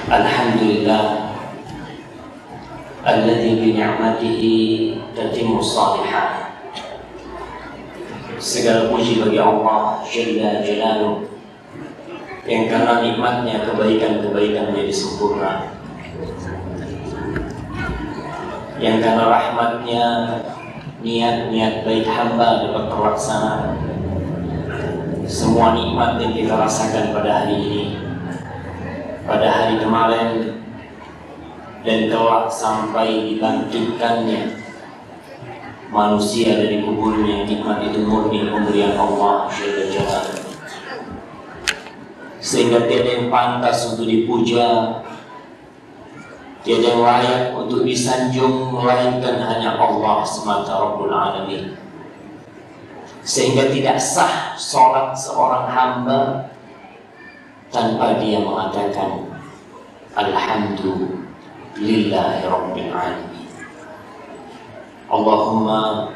Alhamdulillah alladzi bi ni'matihi tatimmu shalihat. Segala puji bagi Allah Jalla Jalaluh yang karena nikmatnya kebaikan-kebaikan menjadi sempurna, yang karena rahmatnya niat-niat baik hamba dapat terlaksana. Semua nikmat yang kita rasakan pada hari ini, pada hari kemarin, dan kelak sampai dibangkitkannya manusia dari kuburnya, nikmat itu murni pemberian Allah Jalla Jalaluh, sehingga tiada yang pantas untuk dipuja, tiada yang layak untuk disanjung melainkan hanya Allah semata Rabbul Alamin. Sehingga tidak sah sholat seorang hamba tanpa dia mengatakan Alhamdulillahi Rabbil Alamin. Allahumma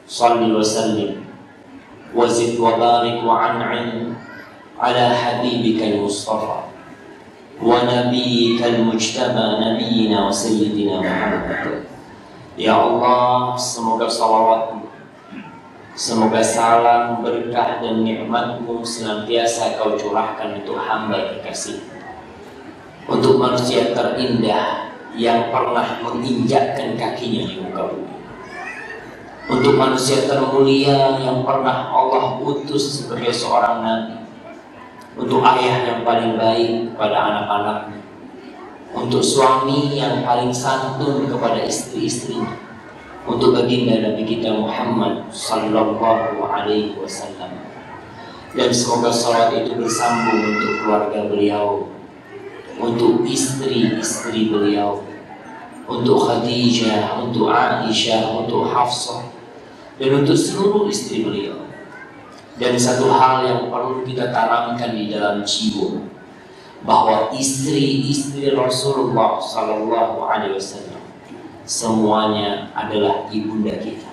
salli wa sallim wa zid wa barik wa an'im ala habibika al-Mustafa wa nabiyyika al-mujtaba nabiyyina wa sayyidina Muhammad. Ya Allah, semoga salawatmu, semoga salam, berkah dan nikmatmu senantiasa kau curahkan untuk hamba kekasih, untuk manusia terindah yang pernah menginjakkan kakinya di muka bumi, untuk manusia termulia yang pernah Allah utus sebagai seorang nabi, untuk ayah yang paling baik kepada anak-anaknya, untuk suami yang paling santun kepada istri-istrinya, untuk baginda Nabi kita Muhammad sallallahu alaihi wasallam. Dan semoga salat itu bersambung untuk keluarga beliau, untuk istri-istri beliau, untuk Khadijah, untuk Aisyah, untuk Hafsah, dan untuk seluruh istri beliau. Dan satu hal yang perlu kita tanamkan di dalam jiwa, bahwa istri-istri Rasulullah sallallahu alaihi wasallam semuanya adalah ibunda kita.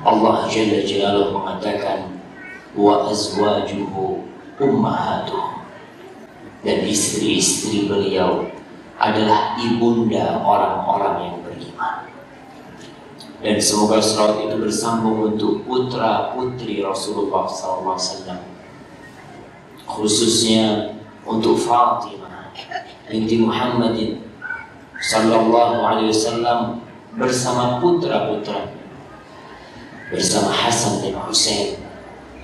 Allah Jalla Jalaluhu mengatakan wa azwajuhu ummahatuh, dan istri-istri beliau adalah ibunda orang-orang yang beriman. Dan semoga salawat itu bersambung untuk putra-putri Rasulullah SAW, khususnya untuk Fatimah binti Muhammadin sallallahu alaihi wasallam bersama putra-putra, bersama Hasan dan Husain,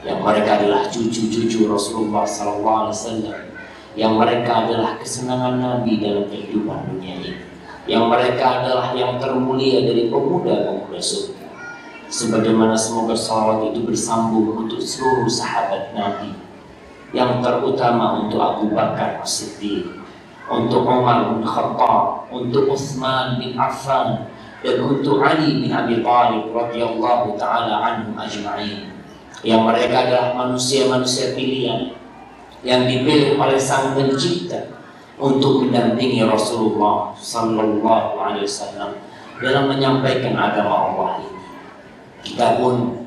yang mereka adalah cucu-cucu Rasulullah sallallahu alaihi wasallam, yang mereka adalah kesenangan Nabi dalam kehidupan dunia ini, yang mereka adalah yang termulia dari pemuda-pemuda surga. Sebagaimana semoga salawat itu bersambung untuk seluruh sahabat Nabi, yang terutama untuk Abu Bakar As-Siddiq, untuk Umar bin Khattab, untuk Utsman bin Affan, dan untuk Ali bin Abi Thalib radhiyallahu taala anhum ajma'in, yang mereka adalah manusia-manusia pilihan yang dipilih oleh Sang Pencipta untuk mendampingi Rasulullah sallallahu alaihi wasallam dalam menyampaikan agama Allah ini. Kita pun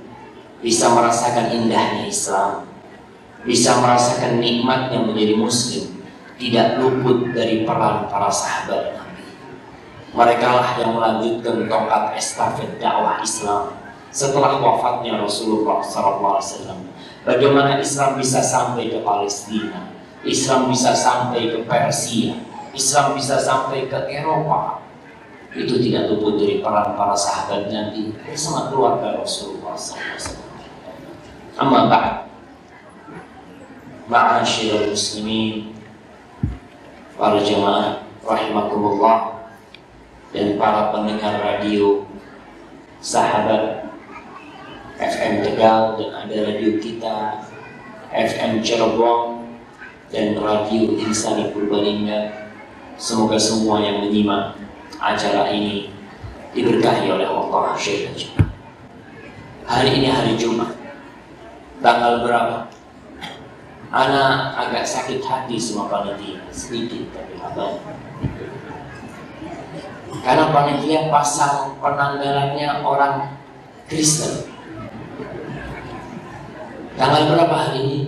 bisa merasakan indahnya Islam, bisa merasakan nikmatnya menjadi muslim, tidak luput dari peran para sahabat Nabi. Mereka lah yang melanjutkan tongkat estafet dakwah Islam setelah wafatnya Rasulullah SAW. Bagaimana Islam bisa sampai ke Palestina, Islam bisa sampai ke Persia, Islam bisa sampai ke Eropa, itu tidak luput dari peran para sahabat Nabi bersama keluarga Rasulullah SAW. Amma ba'd, ma'asyiral muslimin, para jemaah rahimakumullah, dan para pendengar radio sahabat FM Tegal, dan ada radio kita FM Cirebon dan radio Insani Purbalingga. Semoga semua yang menyimak acara ini diberkahi oleh Allah Jalla Jalaluhu. Hari ini hari Jumat, tanggal berapa? Ana agak sakit hati sama panitia, sedikit tapi abang, karena panitia pasang penanggalannya orang Kristen. Tanggal berapa hari ini?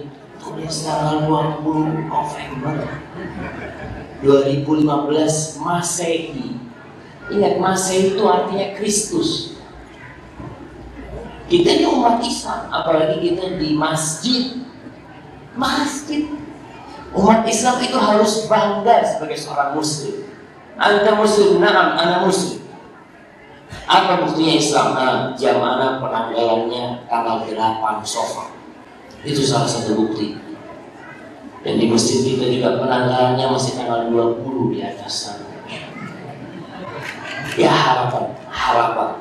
Tulis tanggal 20 November. 2015 Masehi. Ingat, Masehi itu artinya Kristus. Kita ini umat Islam, apalagi kita di masjid. Umat Islam itu harus bangga sebagai seorang muslim. Anta muslim, na'am, ana muslim. Apa buktinya Islam? Jam mana penanggalannya tanggal 8 Safar. Itu salah satu bukti. Dan di masjid kita juga penanggalannya masih tanggal 20 di atas sana. Ya, harapan.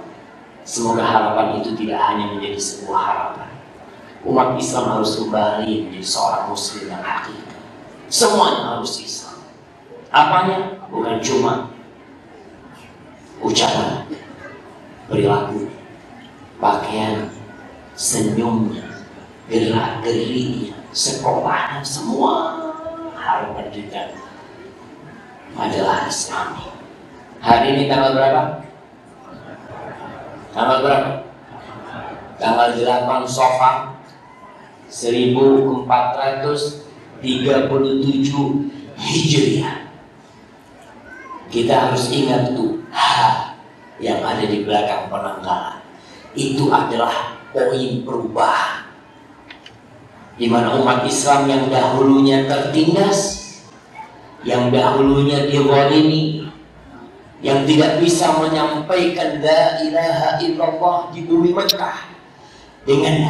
Semoga harapan itu tidak hanya menjadi sebuah harapan. Umat Islam harus kembali menjadi seorang muslim yang hakiki. Semuanya harus Islam. Apanya? Bukan cuma ucapan, perilaku, pakaian, senyumnya, gerak-geriknya, sekolahnya, semua harapan kita adalah Islami. Hari ini tanggal berapa? Tanggal 8 Safar 1437 Hijriah. Kita harus ingat tuh yang ada di belakang penanggalan. Itu adalah poin perubahan, di mana umat Islam yang dahulunya tertindas, yang dahulunya dizalimi, yang tidak bisa menyampaikan la ilaha illallah di bumi Mekah, dengan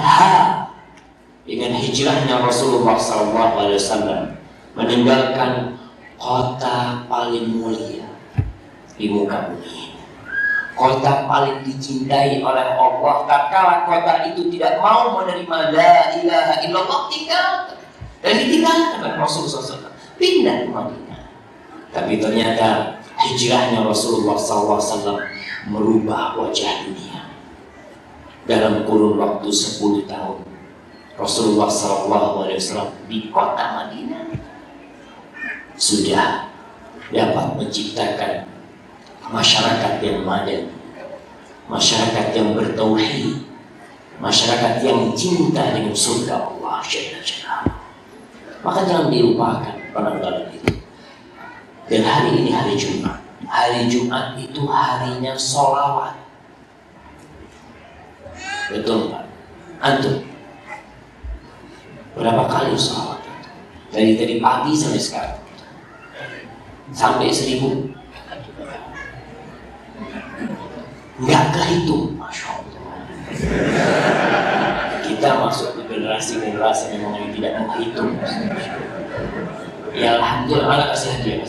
hijrahnya Rasulullah SAW meninggalkan kota paling mulia di muka bumi, kota paling dicintai oleh Allah. Tatkala kota itu tidak mau menerima la ilaha illallah, ditinggalkan oleh Rasulullah SAW, pindah ke Madinah. Tapi ternyata hijrahnya Rasulullah SAW merubah wajah dunia. Dalam kurun waktu 10 tahun, Rasulullah SAW di kota Madinah sudah dapat menciptakan masyarakat yang madani, masyarakat yang bertauhid, masyarakat yang cinta dengan surga Allah Jalla Jalla. Maka jangan dilupakan penanggalan itu. Dan hari ini hari Jumat. Hari Jumat itu harinya sholawat. Betul Pak? Antum berapa kali sholawat itu? Dari pagi sampai sekarang. Sampai 1000. Nggak kehitung, Masya Allah. Kita masuk ke generasi memang yang tidak menghitung. Ya Alhamdulillah, Allah kasih hadiah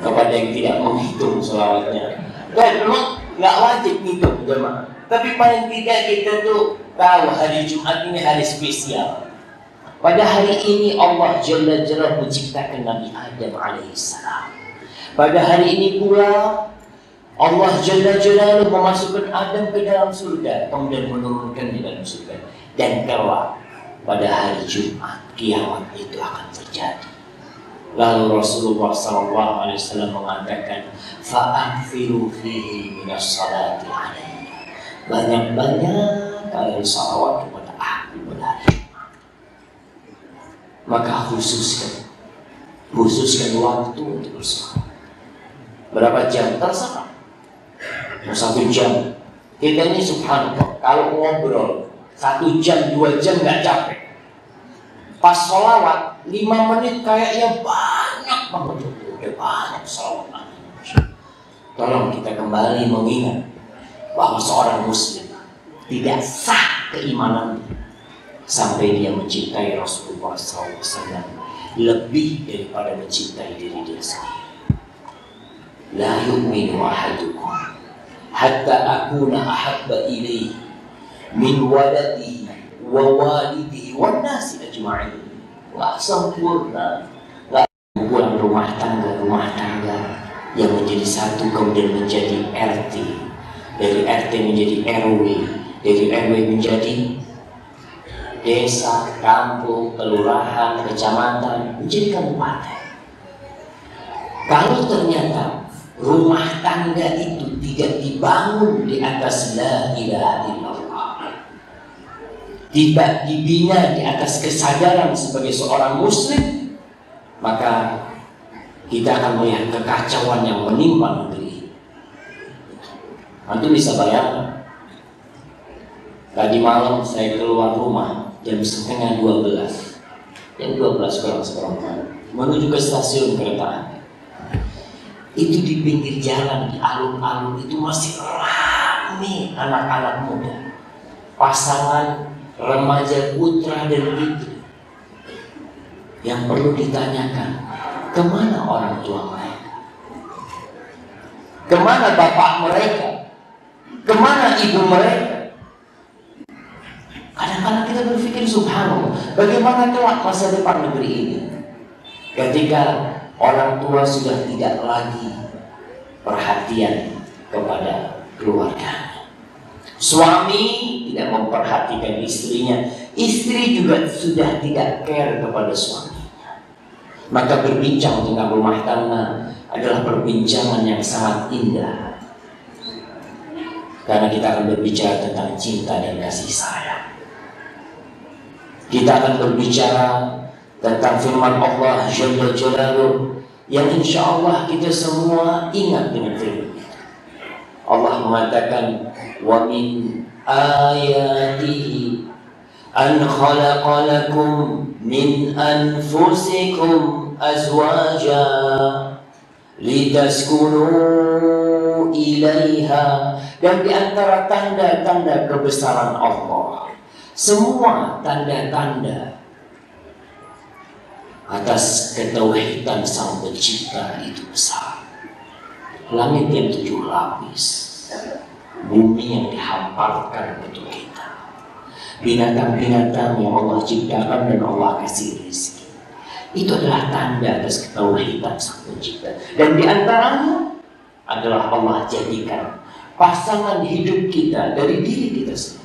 kepada yang tidak menghitung sholawatnya. Dan memang nggak wajib ngitung jemaah. Tapi paling tidak kita tuh tahu hari Jumat ini hari spesial. Pada hari ini Allah Jalla Jalla menciptakan Nabi Adam alaihissalam. Pada hari ini pula Allah Jalla Jalla memasukkan Adam ke dalam surga, kemudian menurunkan di dalam surga. Dan kelak pada hari Jumat kiamat itu akan terjadi. Lalu Rasulullah SAW mengatakan, fa'akthiru fihi minas salati alaihi. Banyak-banyak kalian salawat kepada aku pada hari Jumat. Maka khususkan waktu untuk bersalawat. Berapa jam? Terserah. 1 jam. Kita ini subhanallah, kalau ngobrol 1 jam, 2 jam nggak capek. Pas sholawat 5 menit kayaknya banyak banget. Udah banyak sholawat. Tolong kita kembali mengingat bahwa seorang muslim tidak sah keimanannya sampai dia mencintai Rasulullah SAW lebih daripada mencintai diri dia sendiri. La yu'minu ahadukum hatta akuna ahabba ilaihi min waladihi wa walidihi wan nasi ajma'in. Nggak sempurna, nggak bukan rumah tangga yang menjadi satu kemudian menjadi RT, dari RT menjadi RW, dari RW menjadi desa, kampung, kelurahan, kecamatan, menjadi kabupaten. Kalau ternyata rumah tangga itu tidak dibangun di atas la ilaha illallah, tidak dibina di atas kesadaran sebagai seorang muslim, maka kita akan melihat kekacauan yang menimpa negeri. Antum bisa bayangkan, tadi malam saya keluar rumah jam setengah 12, jam 12 kurang seperempat, menuju ke stasiun kereta. Itu di pinggir jalan, di alun-alun itu masih ramai anak-anak muda, pasangan remaja putra dan putri. Yang perlu ditanyakan, kemana orang tua mereka? Kemana bapak mereka? Kemana ibu mereka? Kadang-kadang kita berpikir, subhanallah, bagaimana kelak masa depan negeri ini ketika orang tua sudah tidak lagi perhatian kepada keluarganya. Suami tidak memperhatikan istrinya, istri juga sudah tidak care kepada suaminya. Maka berbincang tentang rumah tangga adalah perbincangan yang sangat indah, karena kita akan berbicara tentang cinta dan kasih sayang. Kita akan berbicara tentang firman Allah Jalla Jalaluhu yang insya Allah kita semua ingat dengan firman itu. Allah mengatakan, wa min ayatihi an khalaqa lakum min anfusikum azwaja litaskunu ilaiha. Dan di antara tanda-tanda kebesaran Allah, semua tanda-tanda atas ketauhidan Sang Pencipta itu besar. Langit yang 7 lapis, bumi yang dihamparkan untuk kita, binatang-binatang yang Allah ciptakan dan Allah kasih rezeki. Itu adalah tanda atas ketauhidan Sang Pencipta. Dan di antaranya adalah Allah jadikan pasangan hidup kita dari diri kita sendiri.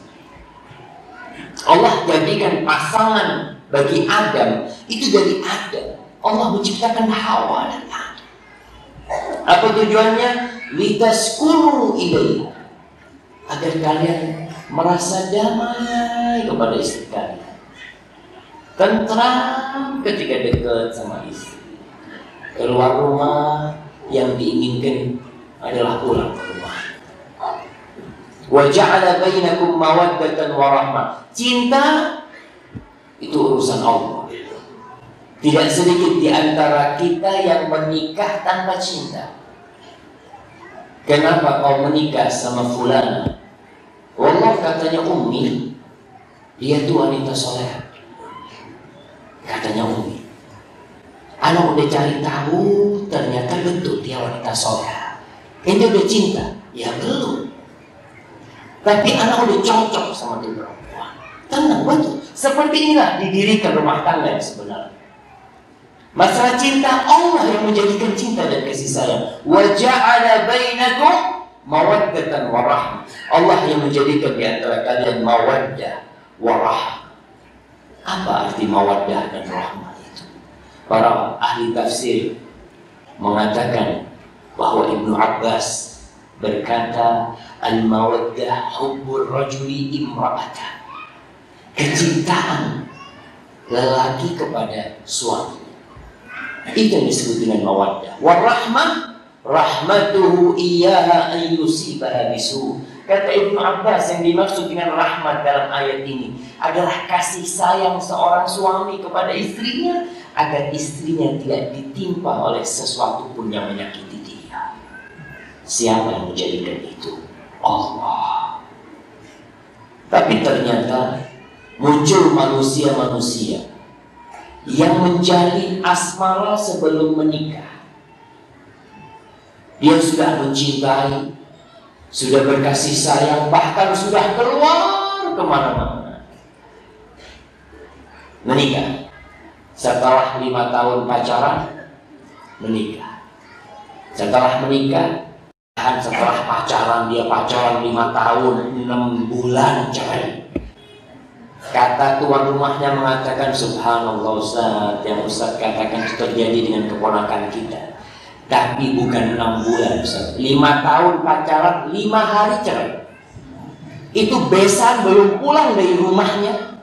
Allah jadikan pasangan bagi Adam itu dari Adam. Allah menciptakan Hawa dan Adam. Apa tujuannya? Litaskunu ilaiha, agar kalian merasa damai kepada istri kalian, tentram ketika dekat sama istri. Keluar rumah yang diinginkan adalah pulang ke rumah. Wa ja'ala bainakum mawaddatan wa rahmah. Cinta itu urusan Allah. Tidak sedikit di antara kita yang menikah tanpa cinta. Kenapa kau menikah sama fulana? Wallah, katanya Ummi, dia tuh wanita soleh. Katanya Ummi. Anak udah cari tahu, ternyata betul dia wanita soleh. Ente udah cinta? Ya belum. Tapi anak udah cocok sama dia perempuan. Tenang, betul. Seperti inilah didirikan rumah tangga yang sebenarnya. Masalah cinta, Allah yang menjadikan cinta dan kasih sayang. Wa ja'ala bainakum mawaddatan wa rahmah. Allah yang menjadikan di antara kalian mawaddah wa rahmah. Apa arti mawaddah dan rahmah itu? Para ahli tafsir mengatakan bahwa Ibnu Abbas berkata, al-mawaddah hubbur rajuli imra'atan, kecintaan lelaki kepada suami. Itu yang disebut dengan mawaddah. Warahmah, rahmatuhu iyyaha an yusibaha bisu. Kata Ibnu Abbas, yang dimaksud dengan rahmat dalam ayat ini adalah kasih sayang seorang suami kepada istrinya, agar istrinya tidak ditimpa oleh sesuatu pun yang menyakiti dia. Siapa yang menjadikan itu? Allah. Tapi ternyata muncul manusia-manusia yang menjalin asmara sebelum menikah. Dia sudah mencintai, sudah berkasih sayang, bahkan sudah keluar kemana-mana. Menikah. Setelah 5 tahun pacaran, menikah. Setelah menikah, setelah pacaran, dia pacaran 5 tahun, 6 bulan cerai. Kata tuan rumahnya mengatakan, subhanallah Ustaz, yang Ustaz katakan itu terjadi dengan keponakan kita. Tapi bukan 6 bulan Ustaz. 5 tahun pacaran, 5 hari cerai. Itu besan belum pulang dari rumahnya.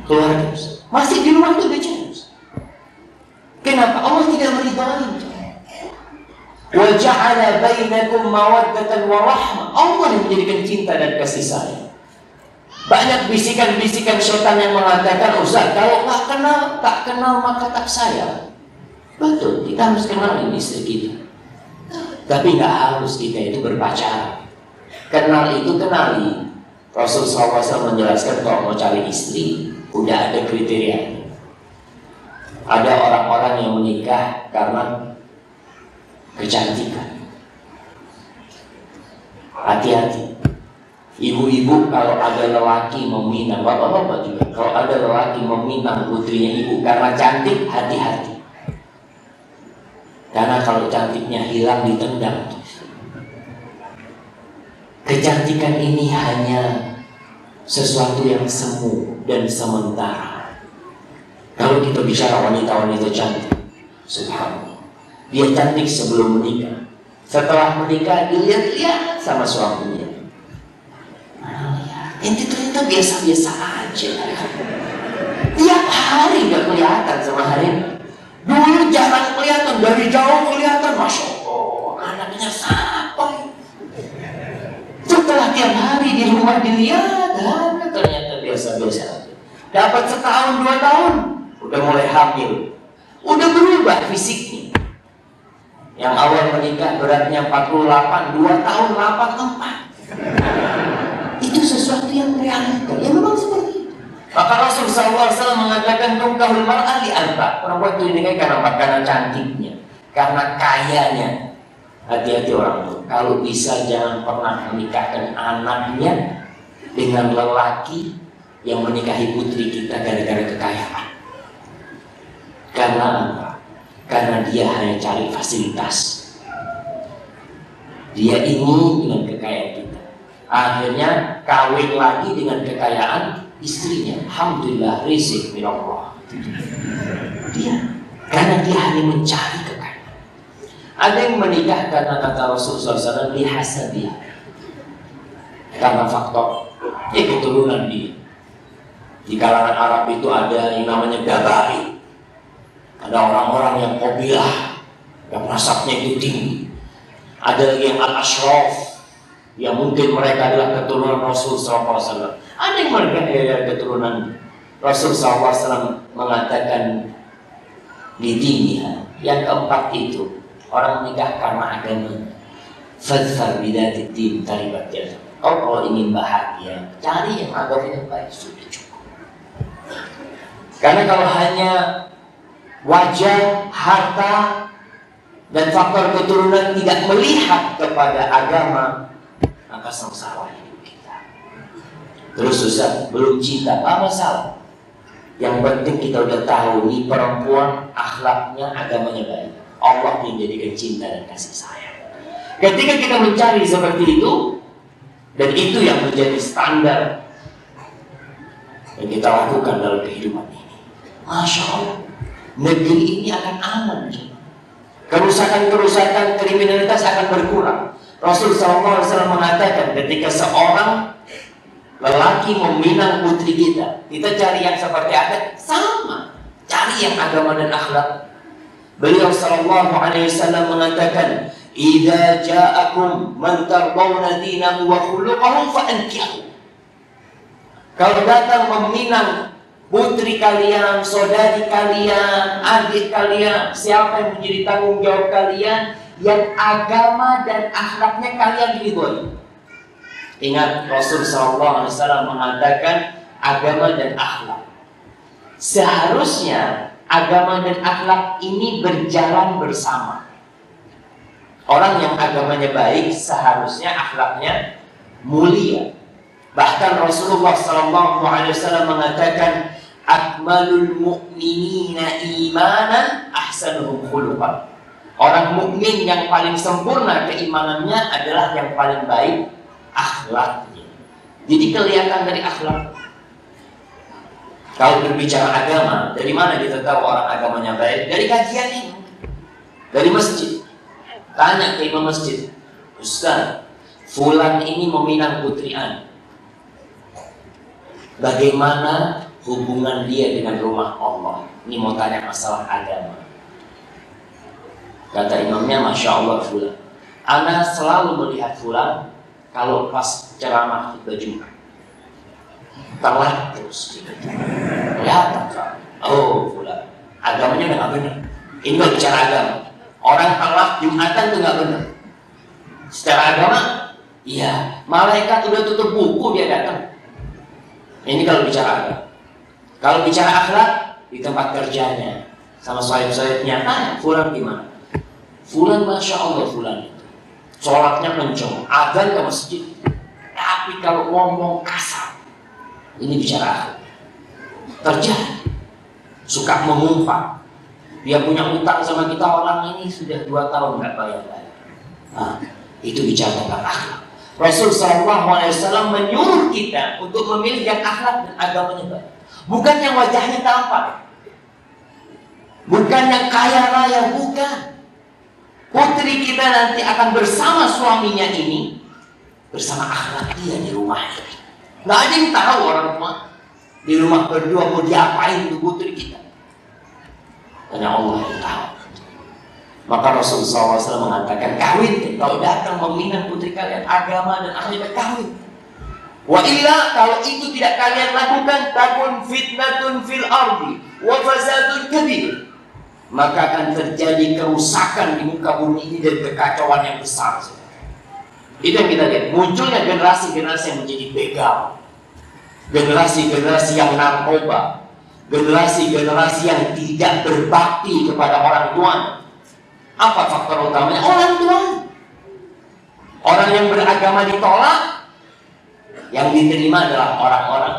Keluarga Ustaz. Masih di rumah itu udah cerai Ustaz. Kenapa? Allah tidak meridhai. Wa ja'ala bainakum mawaddatan wa rahmah. Allah yang menjadikan cinta dan kasih sayang. Banyak bisikan-bisikan setan yang mengatakan, Ustaz, kalau tak kenal maka tak sayang. Betul, kita harus kenalin istri kita. Tapi nggak harus kita itu berpacaran. Kenal itu kenali. Rasulullah SAW menjelaskan kalau mau cari istri, udah ada kriterianya. Ada orang-orang yang menikah karena kecantikan. Hati-hati. Ibu-ibu kalau ada lelaki meminang, bapak-bapak juga, kalau ada lelaki meminang putrinya ibu karena cantik, hati-hati. Karena kalau cantiknya hilang ditendang. Kecantikan ini hanya sesuatu yang semu dan sementara. Kalau kita bicara wanita-wanita cantik, subhanallah, dia cantik sebelum menikah. Setelah menikah dilihat-lihat sama suaminya. Ente ternyata biasa-biasa aja. Tiap hari gak kelihatan sama hari. Dulu jarang kelihatan, dari jauh kelihatan, Masya Allah, anaknya siapa? Setelah tiap hari di rumah dilihat, ternyata biasa-biasa aja. Dapat setahun, 2 tahun, udah mulai hamil. Udah berubah fisiknya. Yang awal menikah beratnya 48, 2 tahun 84. Itu sesuatu yang realita, ya memang seperti itu. Maka Rasulullah SAW mengatakan tungkahul mar'ah li arba. Perempuan itu dinikahi karena cantiknya, karena kayanya. Hati-hati orang tua. Kalau bisa jangan pernah menikahkan anaknya dengan lelaki yang menikahi putri kita gara-gara kekayaan. Karena apa? Karena dia hanya cari fasilitas. Dia ingin dengan kekayaan kita. Akhirnya kawin lagi dengan kekayaan istrinya. Alhamdulillah, rizq min Allah. Karena dia hanya mencari kekayaan. Ada yang menikah karena kata Rasulullah SAW lihasabiha, karena faktor keturunan dia. Di kalangan Arab itu ada yang namanya gabai. Ada orang-orang yang qabilah, yang nasabnya itu tinggi. Ada lagi yang al-ashraf, yang mungkin mereka adalah keturunan Rasul SAW. Ada yang mereka adalah keturunan Rasul SAW mengatakan lidiniha. Yang keempat itu orang menikah karena agama. Fadfar bidati din taribat yadah. Kalau ingin bahagia, cari yang agamanya baik, sudah cukup. Karena kalau hanya wajah, harta, dan faktor keturunan tidak melihat kepada agama, maka sengsara hidup kita. Terus susah, belum cinta, apa masalah? Yang penting kita udah tahu nih perempuan akhlaknya, agamanya baik. Allah yang jadikan cinta dan kasih sayang. Ketika kita mencari seperti itu, dan itu yang menjadi standar yang kita lakukan dalam kehidupan ini, Masya Allah, negeri ini akan aman. Kerusakan-kerusakan, kriminalitas akan berkurang. Rasul SAW mengatakan ketika seorang lelaki meminang putri kita, kita cari yang seperti apa? Sama, cari yang agama dan akhlak. Beliau SAW mengatakan, "Idza ja'akum man tardawna dinahu wa khuluquhu fa'ankihu." Kalau datang meminang putri kalian, saudari kalian, adik kalian, siapa yang menjadi tanggung jawab kalian, yang agama dan akhlaknya kalian ridhoi. Ingat, Rasul SAW mengatakan agama dan akhlak. Seharusnya agama dan akhlak ini berjalan bersama. Orang yang agamanya baik seharusnya akhlaknya mulia. Bahkan Rasulullah SAW mengatakan, akmalul mu'minina imanan ahsanuhum khuluqan. Orang mukmin yang paling sempurna keimanannya adalah yang paling baik akhlaknya. Jadi kelihatan dari akhlak. Kalau berbicara agama, dari mana kita tahu orang agamanya baik? Dari kajian ini, dari masjid. Tanya ke imam masjid, Ustaz, fulan ini meminang putri Anda. Bagaimana hubungan dia dengan rumah Allah? Ini mau tanya masalah agama. Kata imamnya, Masya Allah fulan. Ana selalu melihat fulan kalau pas ceramah khutbah Jumat. Telat terus. Kelihatan kan? Oh fulan, agamanya nggak benar. Ini nggak bicara agama. Orang telat Jumatan itu nggak benar. Secara agama, iya. Malaikat udah tutup buku dia datang. Ini kalau bicara agama. Kalau bicara akhlak di tempat kerjanya sama sahib-sahibnya, tanya fulan gimana? Fulan Masya Allah fulan itu sholatnya kenceng, adzan ke masjid. Tapi kalau ngomong kasar, ini bicara akhlak. Kerja suka mengumpat. Dia punya utang sama kita, orang ini sudah 2 tahun nggak bayar. Nah, itu bicara tentang akhlak. Rasul SAW menyuruh kita untuk memilih yang akhlak dan agamanya baik. Bukan yang wajahnya tampak, bukan yang kaya raya, bukan. Putri kita nanti akan bersama suaminya ini, bersama akhlak dia di rumahnya. Nggak ada yang tahu orang tua di rumah berdua mau diapain untuk putri kita. Hanya Allah yang tahu. Maka Rasulullah SAW mengatakan, kawin kalau datang meminang putri kalian agama dan akhlak, kawin. Wa illa, kalau itu tidak kalian lakukan, takun fitnatun fil ardi wa fasadun kabir, maka akan terjadi kerusakan di muka bumi ini dan kekacauan yang besar. Itu yang kita lihat. Munculnya generasi-generasi yang menjadi begal, generasi-generasi yang narkoba, generasi-generasi yang tidak berbakti kepada orang tua. Apa faktor utamanya? Orang tua. Orang yang beragama ditolak, yang diterima adalah orang-orang.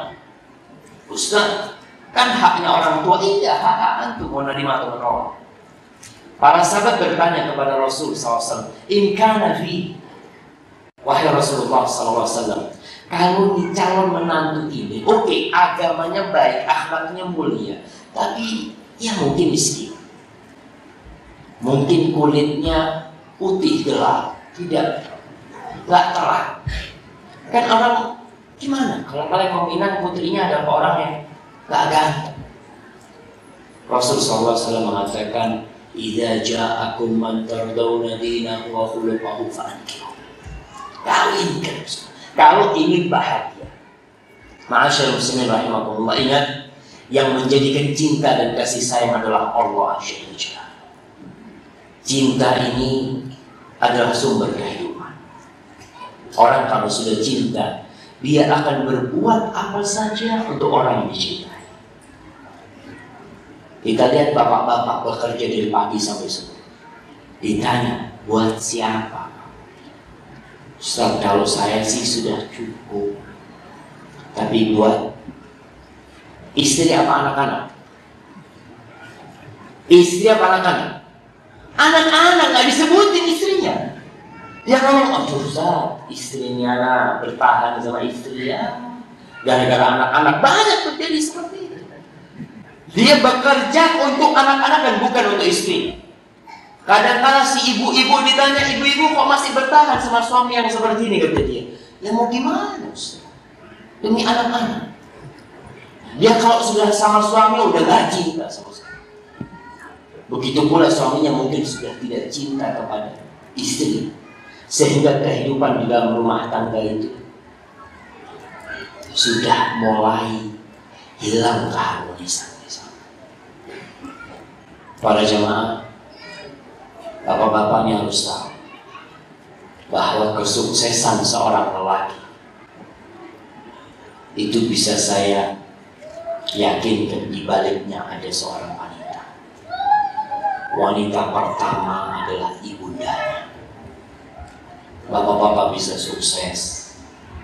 Ustaz, kan haknya orang tua. Iya, hak antum mau nerima atau menolak. Para sahabat bertanya kepada Rasul SAW, in kana fi, wahai Rasulullah SAW, kalau di calon menantu ini, oke, agamanya baik, akhlaknya mulia, tapi ya mungkin miskin, mungkin kulitnya putih gelap, nggak terang. Kan orang gimana kalau kalian meminang putrinya adalah orang yang nggak ganteng? Rasulullah SAW mengatakan, idza ja'akum man tardawna dinahu wa khuluquhu fa'ankihu. Kawinkan kalau ingin bahagia. Ma'asyarul muslimin rahimakumullah, ingat, yang menjadikan cinta dan kasih sayang adalah Allah Azza wa Jalla. Cinta ini adalah sumber kehidupan. Orang kalau sudah cinta, dia akan berbuat apa saja untuk orang yang dicintai. Kita lihat bapak-bapak bekerja dari pagi sampai sore. Ditanya, buat siapa? Ustaz, kalau saya sih sudah cukup. Tapi buat istri apa anak-anak? Istri apa anak-anak? Anak-anak nggak disebutin istrinya. Dia ngomong, oh Ustaz, istrinya anak bertahan sama istrinya gara-gara anak-anak. Banyak terjadi seperti itu. Dia bekerja untuk anak-anak dan bukan untuk istri. Kadang-kadang si ibu-ibu ditanya, ibu-ibu kok masih bertahan sama suami yang seperti ini, kata dia. Ya mau gimana Ustaz? Demi anak-anak. Dia kalau sudah sama suami udah gak cinta sama suami. Begitu pula suaminya mungkin sudah tidak cinta kepada istri, sehingga kehidupan di dalam rumah tangga itu sudah mulai hilang keharmonisan. Para jemaah, bapak-bapaknya harus tahu bahwa kesuksesan seorang lelaki itu bisa saya yakinkan di baliknya ada seorang wanita. Wanita pertama adalah ibundanya. Bapak-bapak bisa sukses,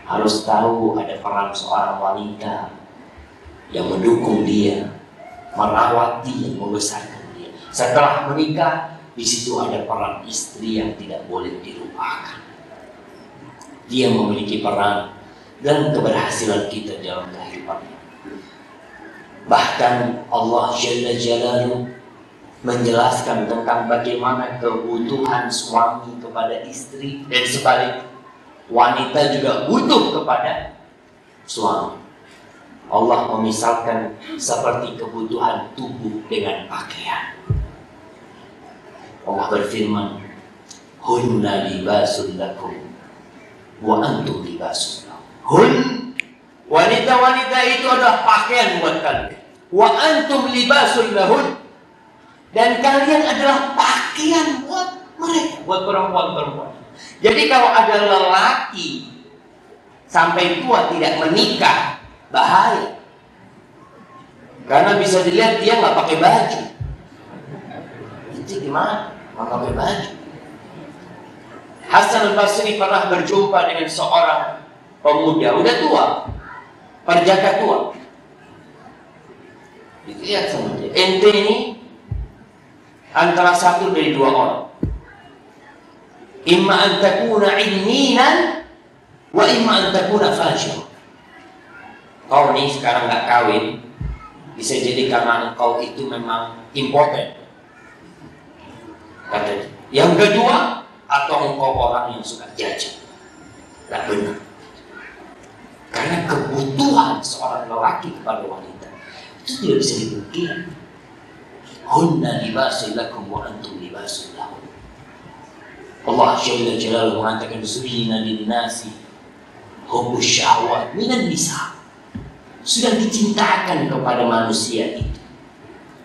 harus tahu ada peran seorang wanita yang mendukung dia, merawat dia, membesarkan dia. Setelah menikah, di situ ada peran istri yang tidak boleh dilupakan. Dia memiliki peran dan keberhasilan kita dalam kehidupan. Bahkan Allah Jalla Jalaluhu menjelaskan tentang bagaimana kebutuhan suami kepada istri dan sebaliknya. Wanita juga butuh kepada suami. Allah memisalkan seperti kebutuhan tubuh dengan pakaian. Allah berfirman, hunna libasun lakum wa antum libasun lahum. Hun, wanita-wanita itu adalah pakaian buat kalian. Wa antum libasun lahun, dan kalian adalah pakaian buat mereka, buat perempuan-perempuan. Jadi kalau ada lelaki sampai tua tidak menikah, bahaya. Karena bisa dilihat dia nggak pakai baju. Itu gimana? Nggak pakai baju. Hasan al-Basri pernah berjumpa dengan seorang pemuda, udah tua, perjaka tua. Lihat sama dia, ente ini antara satu dari dua orang. Imma an takuna ilminan wa imma an takuna fajir. Kau nih sekarang nggak kawin, bisa jadi karena engkau itu memang impoten, katanya. Yang kedua, atau engkau orang yang suka jajan. Tidak benar. Karena kebutuhan seorang lelaki kepada wanita itu tidak bisa dipungkiri. Hunna libasun lakum wa antum libasun lahum. Allah Jalla Jalaluhu mengatakan, zuyyina lin-nasi hubbus syahwat minan nisa. Sudah dicintakan kepada manusia itu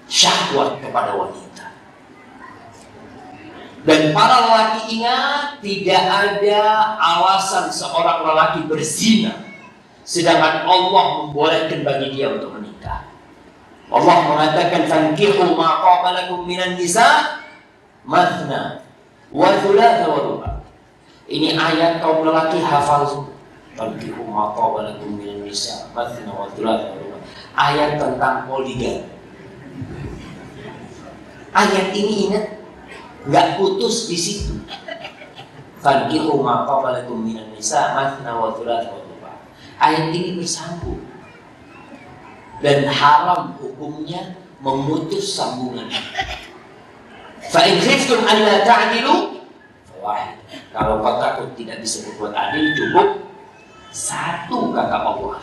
syahwat kepada wanita. Dan para lelaki ingat, tidak ada alasan seorang lelaki berzina sedangkan Allah membolehkan bagi dia untuk menikah. Allah mengatakan, fankihu ma qaba lakum minan nisa mathna wa thulatha wa ruba'. Ini ayat kaum lelaki hafal semua. Fankihu ma qaba lakum minan nisa mathna wa thulatha wa ruba'. Ayat tentang poligami. Ayat ini ingat, nggak putus di situ. Fankihu ma qaba lakum minan nisa mathna wa thulatha wa ruba'. Ayat ini bersambung. Dan haram hukumnya memutus sambungan. Fa in khiftum an la ta'dilu fawahid. Kalau kau takut tidak bisa berbuat adil, cukup satu, kata Allah.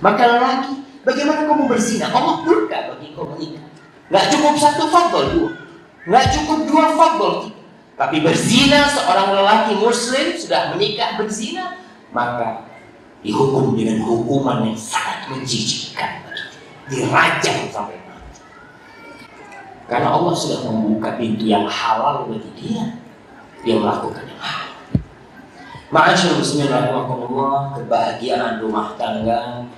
Maka lelaki, bagaimana kau mau berzina? Allah murka bagi kau menikah. Nggak cukup satu, fadl dua. Nggak cukup dua, fadl tiga. Tapi berzina, seorang lelaki muslim sudah menikah berzina, maka dihukum dengan hukuman yang sangat menjijikkan. Dirajam sampai mati. Karena Allah sudah membuka pintu yang halal bagi dia. Dia melakukan yang halal. Ma'asyarul muslimin rahimakumullah, kebahagiaan rumah tangga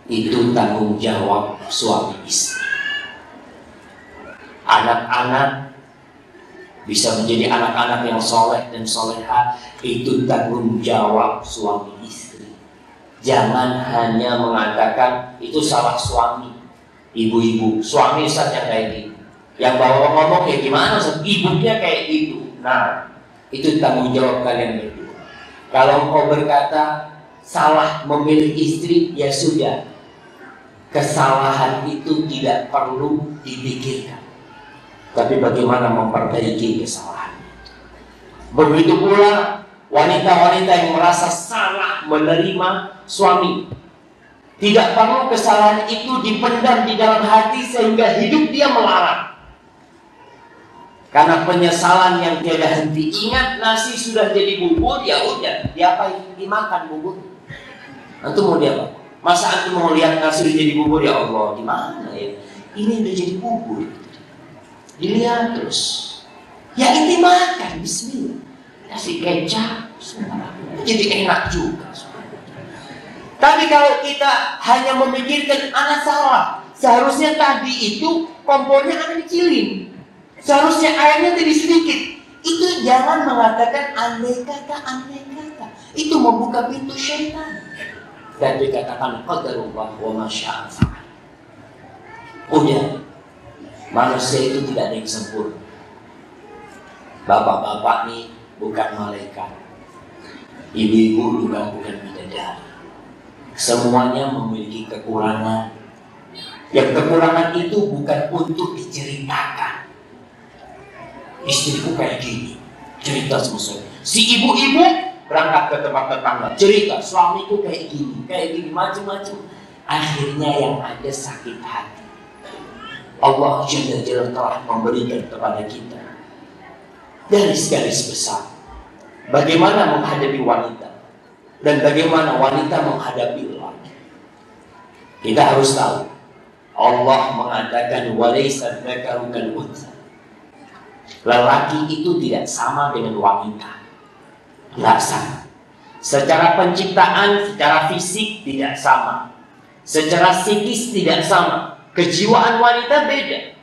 itu tanggung jawab suami istri. Anak-anak bisa menjadi anak-anak yang soleh dan soleha, itu tanggung jawab suami istri. Jangan hanya mengatakan itu salah suami. Ibu-ibu, suami Ustaz yang kayak gitu, yang bawa ngomong kayak gimana, ibunya kayak gitu. Nah, itu tanggung jawab kalian berdua. Kalau engkau berkata salah memilih istri, ya sudah, kesalahan itu tidak perlu dipikirkan, tapi bagaimana memperbaiki kesalahan. Begitu pula wanita-wanita yang merasa salah menerima suami, tidak perlu kesalahan itu dipendam di dalam hati sehingga hidup dia melarang. Karena penyesalan yang tiada henti. Ingat, nasi sudah jadi bubur, ya udah, diapain? Dimakan bubur. Antum mau diapa? Masa antum mau lihat nasi udah jadi bubur, ya Allah, gimana ya? Ini udah jadi bubur. Dilihat terus. Ya ini makan, bismillah. Kasih kecap, jadi enak juga. Tapi kalau kita hanya memikirkan anak salah, seharusnya tadi itu kompornya anak kecilin, seharusnya airnya tadi sedikit. Itu jangan mengatakan andai kata. Itu membuka pintu syaitan. Dan dikatakan qadarullah wa ma syaa fa'al. Udah, manusia itu tidak ada yang sempurna. Bapak-bapak nih bukan malaikat, ibu-ibu juga bukan bidadari. Semuanya memiliki kekurangan. Yang kekurangan itu bukan untuk diceritakan. Istriku kayak gini, cerita sama saya. Si ibu-ibu berangkat ke tempat tetangga, cerita suamiku kayak gini, macam-macam. Akhirnya yang ada sakit hati. Allah Jalla Jalla telah memberikan kepada kita garis-garis besar bagaimana menghadapi wanita dan bagaimana wanita menghadapi lelaki. Kita harus tahu Allah mengatakan walaysa dzakaru kal untha. Lelaki itu tidak sama dengan wanita. Tidak sama. Secara penciptaan, secara fisik tidak sama. Secara psikis tidak sama. Kejiwaan wanita beda.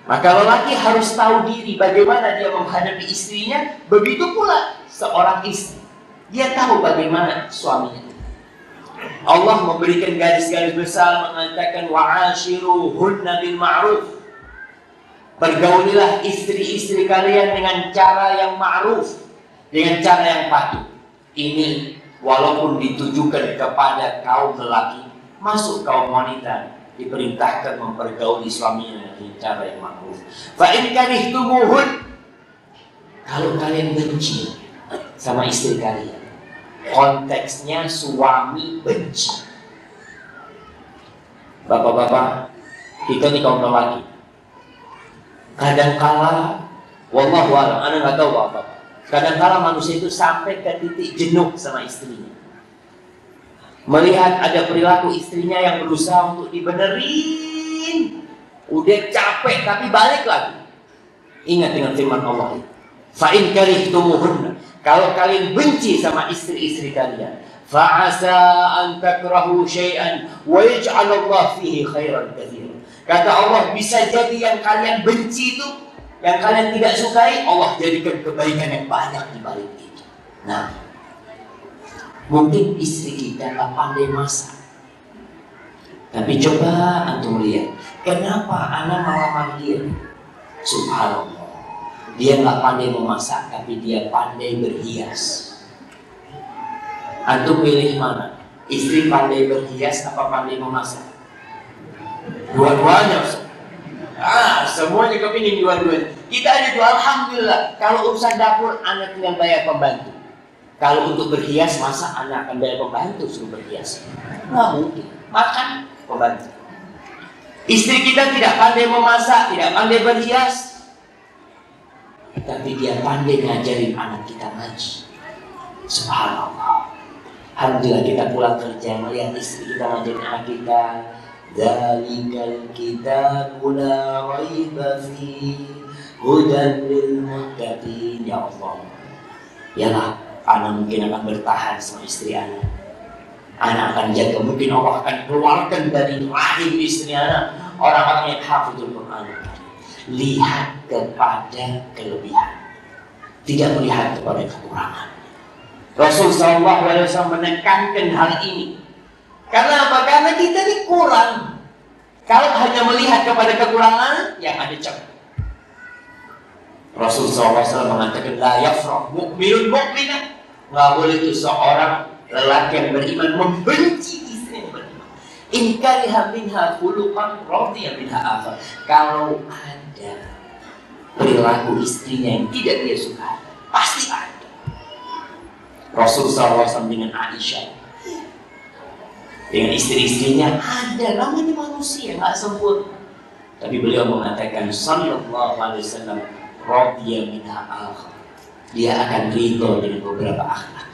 Maka lelaki harus tahu diri bagaimana dia menghadapi istrinya. Begitu pula seorang istri, dia tahu bagaimana suaminya. Allah memberikan garis-garis besar mengatakan wa'ashiruhunna bil ma'ruf. Bergaulilah istri-istri kalian dengan cara yang ma'ruf, dengan cara yang patuh. Ini walaupun ditujukan kepada kaum lelaki, masuk kaum wanita diperintahkan mempergauli suaminya dengan cara yang ma'ruf. Fa in karihtumuhun, kalau kalian benci sama istri kalian, konteksnya suami benci. Bapak-bapak, kita nih kaum lelaki, kadangkala, wallahu a'lam, ana nggak tahu bapak. Kadangkala manusia itu sampai ke titik jenuh sama istrinya. Melihat ada perilaku istrinya yang berusaha untuk dibenerin, udah capek tapi balik lagi. Ingat dengan firman Allah, fa in karihtumuhunna, kalau kalian benci sama istri-istri kalian, fa asa an takrahu syai'an wa yaj'alallahu fihi khairan katsiran. Kata Allah, bisa jadi yang kalian benci itu, yang kalian tidak sukai, Allah jadikan kebaikan yang banyak di balik itu. Nah, mungkin istri kita nggak pandai masak, tapi coba antum lihat, kenapa anak malah dia? Subhanallah, dia nggak pandai memasak, tapi dia pandai berhias. Antum pilih mana? Istri pandai berhias apa pandai memasak? Dua-duanya. Semuanya kepingin dua-duanya. Kita ada dua, alhamdulillah. Kalau urusan dapur, anak tinggal bayar pembantu. Kalau untuk berhias, masa anak akan bayar pembantu suruh berhias? Nggak mungkin. Makan pembantu. Istri kita tidak pandai memasak, tidak pandai berhias, tapi dia pandai ngajarin anak kita ngaji. Subhanallah. Alhamdulillah kita pulang kerja melihat istri kita ngajarin anak kita. Dzalikal kitabu la raiba fihi hudan lil muttaqin. Ya Allah, yalah, anak mungkin akan bertahan sama istri anak. Anak akan jaga, mungkin Allah akan keluarkan dari rahim istri anak orang-orang yang hafizul Quran. Lihat kepada kelebihan, tidak melihat kepada kekurangan. Rasul SAW menekankan hal ini. Karena apa? Karena kita ini kurang. Kalau hanya melihat kepada kekurangan, yang ada cepat. Rasul SAW mengatakan, la yafrah mu'minun mu'minah. Nggak boleh itu seorang lelaki yang beriman membenci istri yang beriman. In kariha minha khuluqan radiya minha akhar. Kalau ada perilaku istrinya yang tidak dia suka, pasti ada. Rasul SAW dengan Aisyah, dengan istri-istrinya, ada, namanya manusia, nggak sempurna. Tapi beliau mengatakan, sallallahu alaihi wasallam, radiya minha akhar. Dia akan ridho dengan beberapa akhlak.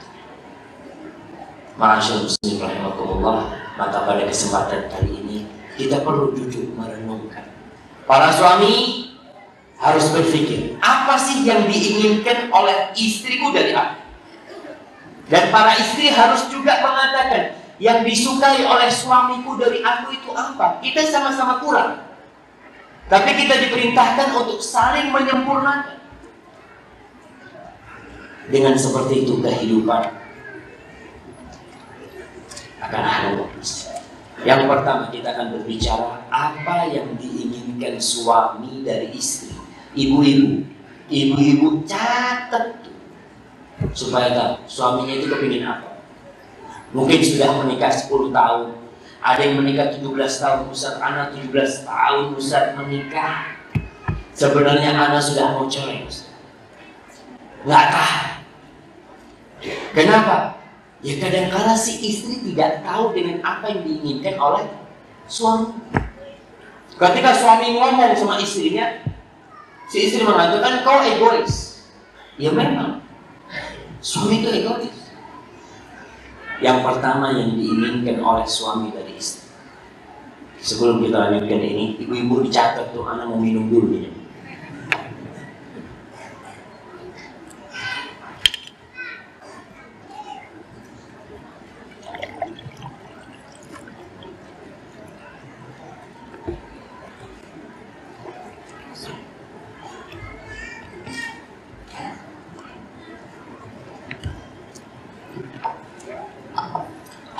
Ma'asyar muslim rahimahullah. Maka pada kesempatan kali ini, kita perlu duduk merenungkan. Para suami harus berpikir, apa sih yang diinginkan oleh istriku dari aku? Dan para istri harus juga mengatakan, yang disukai oleh suamiku dari aku itu apa? Kita sama-sama kurang, tapi kita diperintahkan untuk saling menyempurnakan. Dengan seperti itu kehidupan akan harmonis. Yang pertama kita akan berbicara apa yang diinginkan suami dari istri. Ibu-ibu catat tuh, supaya tahu suaminya itu kepingin apa. Mungkin sudah menikah 10 tahun, ada yang menikah 17 tahun, Ustaz, anak 17 tahun Ustaz menikah. Sebenarnya anak sudah mau cerai, Ustaz. Nggak tahan. Kenapa? Ya kadang-kala si istri tidak tahu dengan apa yang diinginkan oleh suami. Ketika suami ngomong sama istrinya, si istri mengatakan kau egois. Ya memang, suami itu egois. Yang pertama yang diinginkan oleh suami dari istri. Sebelum kita lanjutkan ini, ibu-ibu dicatat tuh, anak mau minum dulu nih.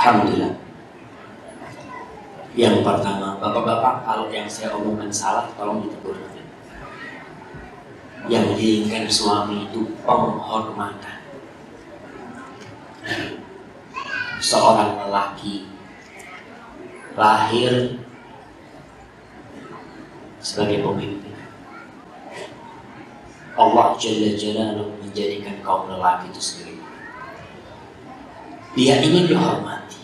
Alhamdulillah. Yang pertama, bapak-bapak, kalau yang saya omongkan salah, tolong ditegur. Yang diinginkan suami itu penghormatan. Seorang lelaki lahir sebagai pemimpin. Allah Jalla Jalaluhu menjadikan kaum lelaki itu sebagai pemimpin. Dia ingin dihormati.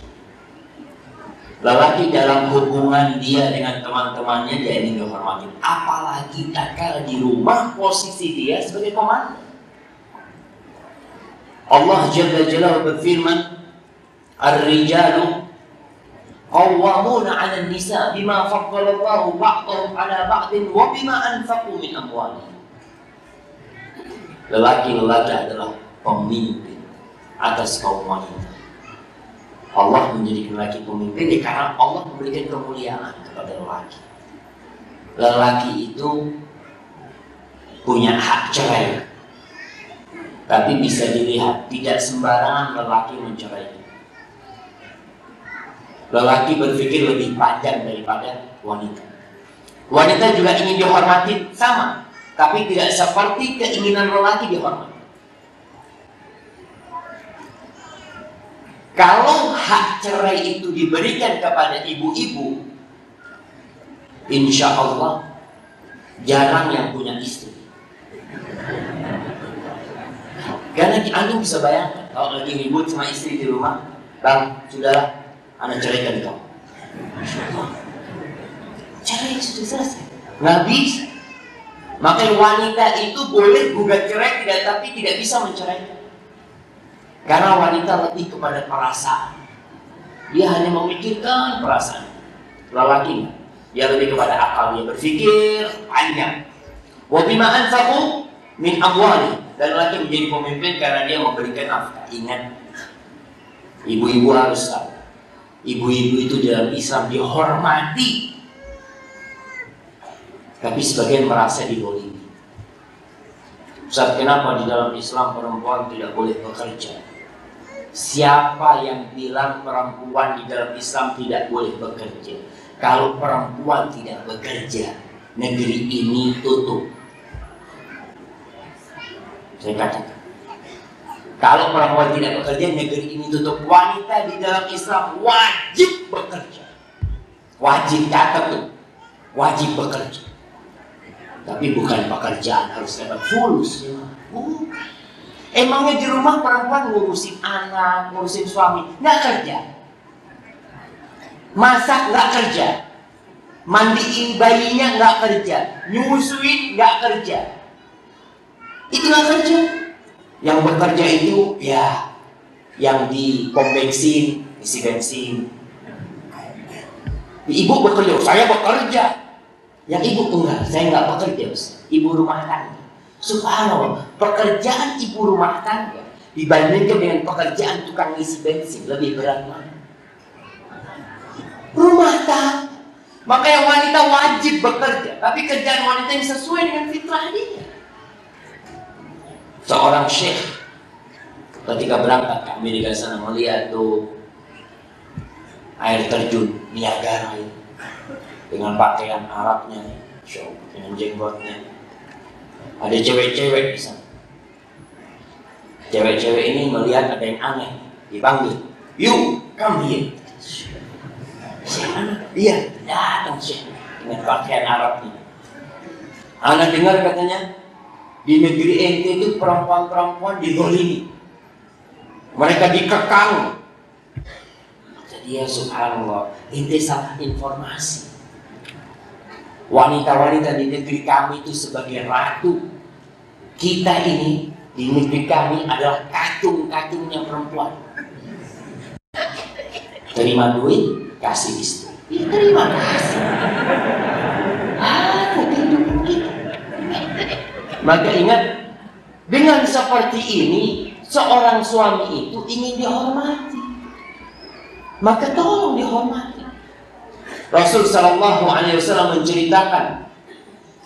Lelaki dalam hubungan dia dengan teman-temannya dia ingin dihormati. Apalagi tatkala di rumah posisi dia sebagai komandan. Allah Jalla Jalaluhu berfirman, "Ar-rijalu qawwamuna 'ala an-nisa bima faddala Allahu ba'dahum 'ala ba'din wa bima anfaqu min amwalihim." Lelaki-lelaki adalah pemimpin atas kaum wanita. Allah menjadikan lelaki pemimpin karena Allah memberikan kemuliaan kepada lelaki. Lelaki itu punya hak cerai, tapi bisa dilihat tidak sembarangan lelaki mencerai. Lelaki berpikir lebih panjang daripada wanita. Wanita juga ingin dihormati sama, tapi tidak seperti keinginan lelaki dihormati. Kalau hak cerai itu diberikan kepada ibu-ibu, insya Allah jarang yang punya istri. Karena Anda bisa bayangkan, kalau lagi ribut sama istri di rumah, Bang, sudahlah, Anda ceraikan kau. Cerai sudah selesai, nggak bisa. Makanya wanita itu boleh gugat cerai, tapi tidak bisa menceraikan. Karena wanita lebih kepada perasaan. Dia hanya memikirkan perasaan. Lelaki, dia lebih kepada akal. Dia berpikir panjang. Wa bima anfaqu min amwali. Dan lelaki menjadi pemimpin karena dia memberikan nafkah. Ingat, ibu-ibu harus tahu. Ibu-ibu itu dalam Islam dihormati. Tapi sebagian merasa dizalimi. Ustaz, kenapa di dalam Islam perempuan tidak boleh bekerja? Siapa yang bilang perempuan di dalam Islam tidak boleh bekerja? Kalau perempuan tidak bekerja, negeri ini tutup. Saya katakan, kalau perempuan tidak bekerja, negeri ini tutup. Wanita di dalam Islam wajib bekerja. Wajib, catat tuh, wajib bekerja. Tapi bukan pekerjaan harus dapat fulus. Bukan. Emangnya di rumah perempuan ngurusin anak, ngurusin suami, nggak kerja? Masak nggak kerja? Mandiin bayinya nggak kerja? Nyusuin nggak kerja? Itu nggak kerja. Yang bekerja itu ya, yang di pom bensin, isi bensin. Ibu bekerja, saya bekerja. Yang ibu enggak, saya nggak bekerja, ibu rumah tangga. Subhanallah, pekerjaan ibu rumah tangga dibandingkan dengan pekerjaan tukang isi bensin lebih berat mana? Rumah tangga. Makanya wanita wajib bekerja, tapi kerjaan wanita yang sesuai dengan fitrah dia. Seorang syekh ketika berangkat ke Amerika sana melihat tuh air terjun Niagara itu dengan pakaian Arabnya, dengan jenggotnya. Ada cewek-cewek di sana. Cewek-cewek ini melihat ada yang aneh, dipanggil, "You, come here." Siapa? Iya, datang Syekh dengan pakaian Arabnya. Anak dengar katanya, di negeri ente itu perempuan-perempuan dizalimi. Mereka dikekang. Kata dia, subhanallah, ente salah informasi. Wanita-wanita di negeri kami itu sebagai ratu. Kita ini di negeri kami adalah kacung-kacungnya perempuan. Terima duit, kasih istri. Terima kasih. Kehidupan kita. Maka ingat, dengan seperti ini, seorang suami itu ingin dihormati. Maka tolong dihormati. Rasul Shallallahu Alaihi Wasallam menceritakan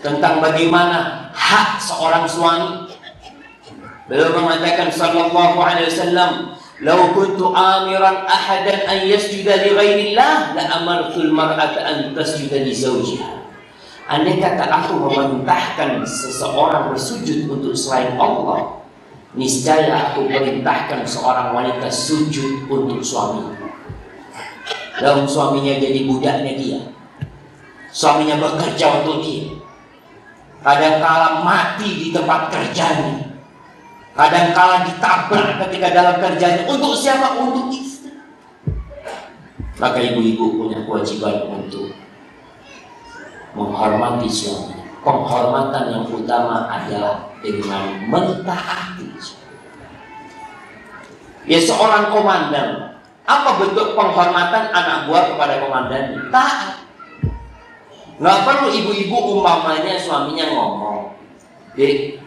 tentang bagaimana hak seorang suami. Beliau mengatakan Shallallahu Alaihi Wasallam, "Lau kuntu amiran ahadan an yasjuda li ghairillah, la amartu al-mar'ata an tasjuda li zawjiha." Andai kata aku memerintahkan seseorang bersujud untuk selain Allah, niscaya aku perintahkan seorang wanita sujud untuk suaminya. Lalu suaminya jadi budaknya dia. Suaminya bekerja untuk dia. Kadang-kala mati di tempat kerjanya. Kadang-kala ditabrak ketika dalam kerjanya. Untuk siapa? Untuk istri. Maka ibu-ibu punya kewajiban untuk menghormati suami. Penghormatan yang utama adalah dengan mentaati. Ya, seorang komandan, apa bentuk penghormatan anak buah kepada komandan? Taat. Nggak perlu ibu-ibu umpamanya suaminya ngomong, "Dek,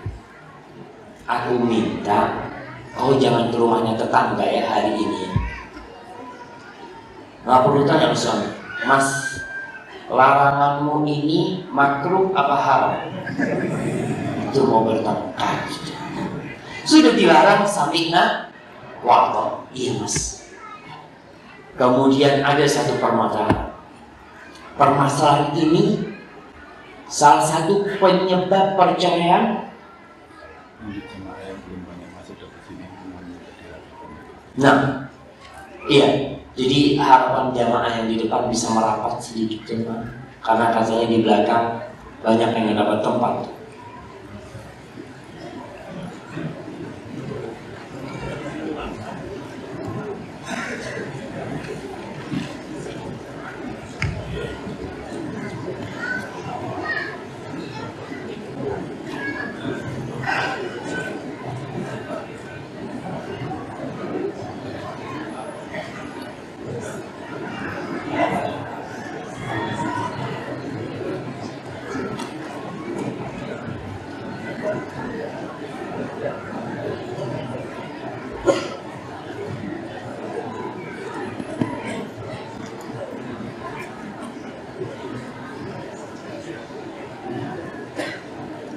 aku minta kau jangan ke rumahnya tetangga ya hari ini." Nggak perlu tanya suami, "Mas, laranganmu ini makruh apa haram?" Itu mau bertengkar. Sudah dilarang sami'na wa ata'na. Iya mas. Kemudian ada satu permasalahan. Permasalahan ini salah satu penyebab perceraian. Nah, iya. Jadi harapan jamaah yang di depan bisa merapat sedikit jemaah, karena katanya di belakang banyak yang dapat tempat.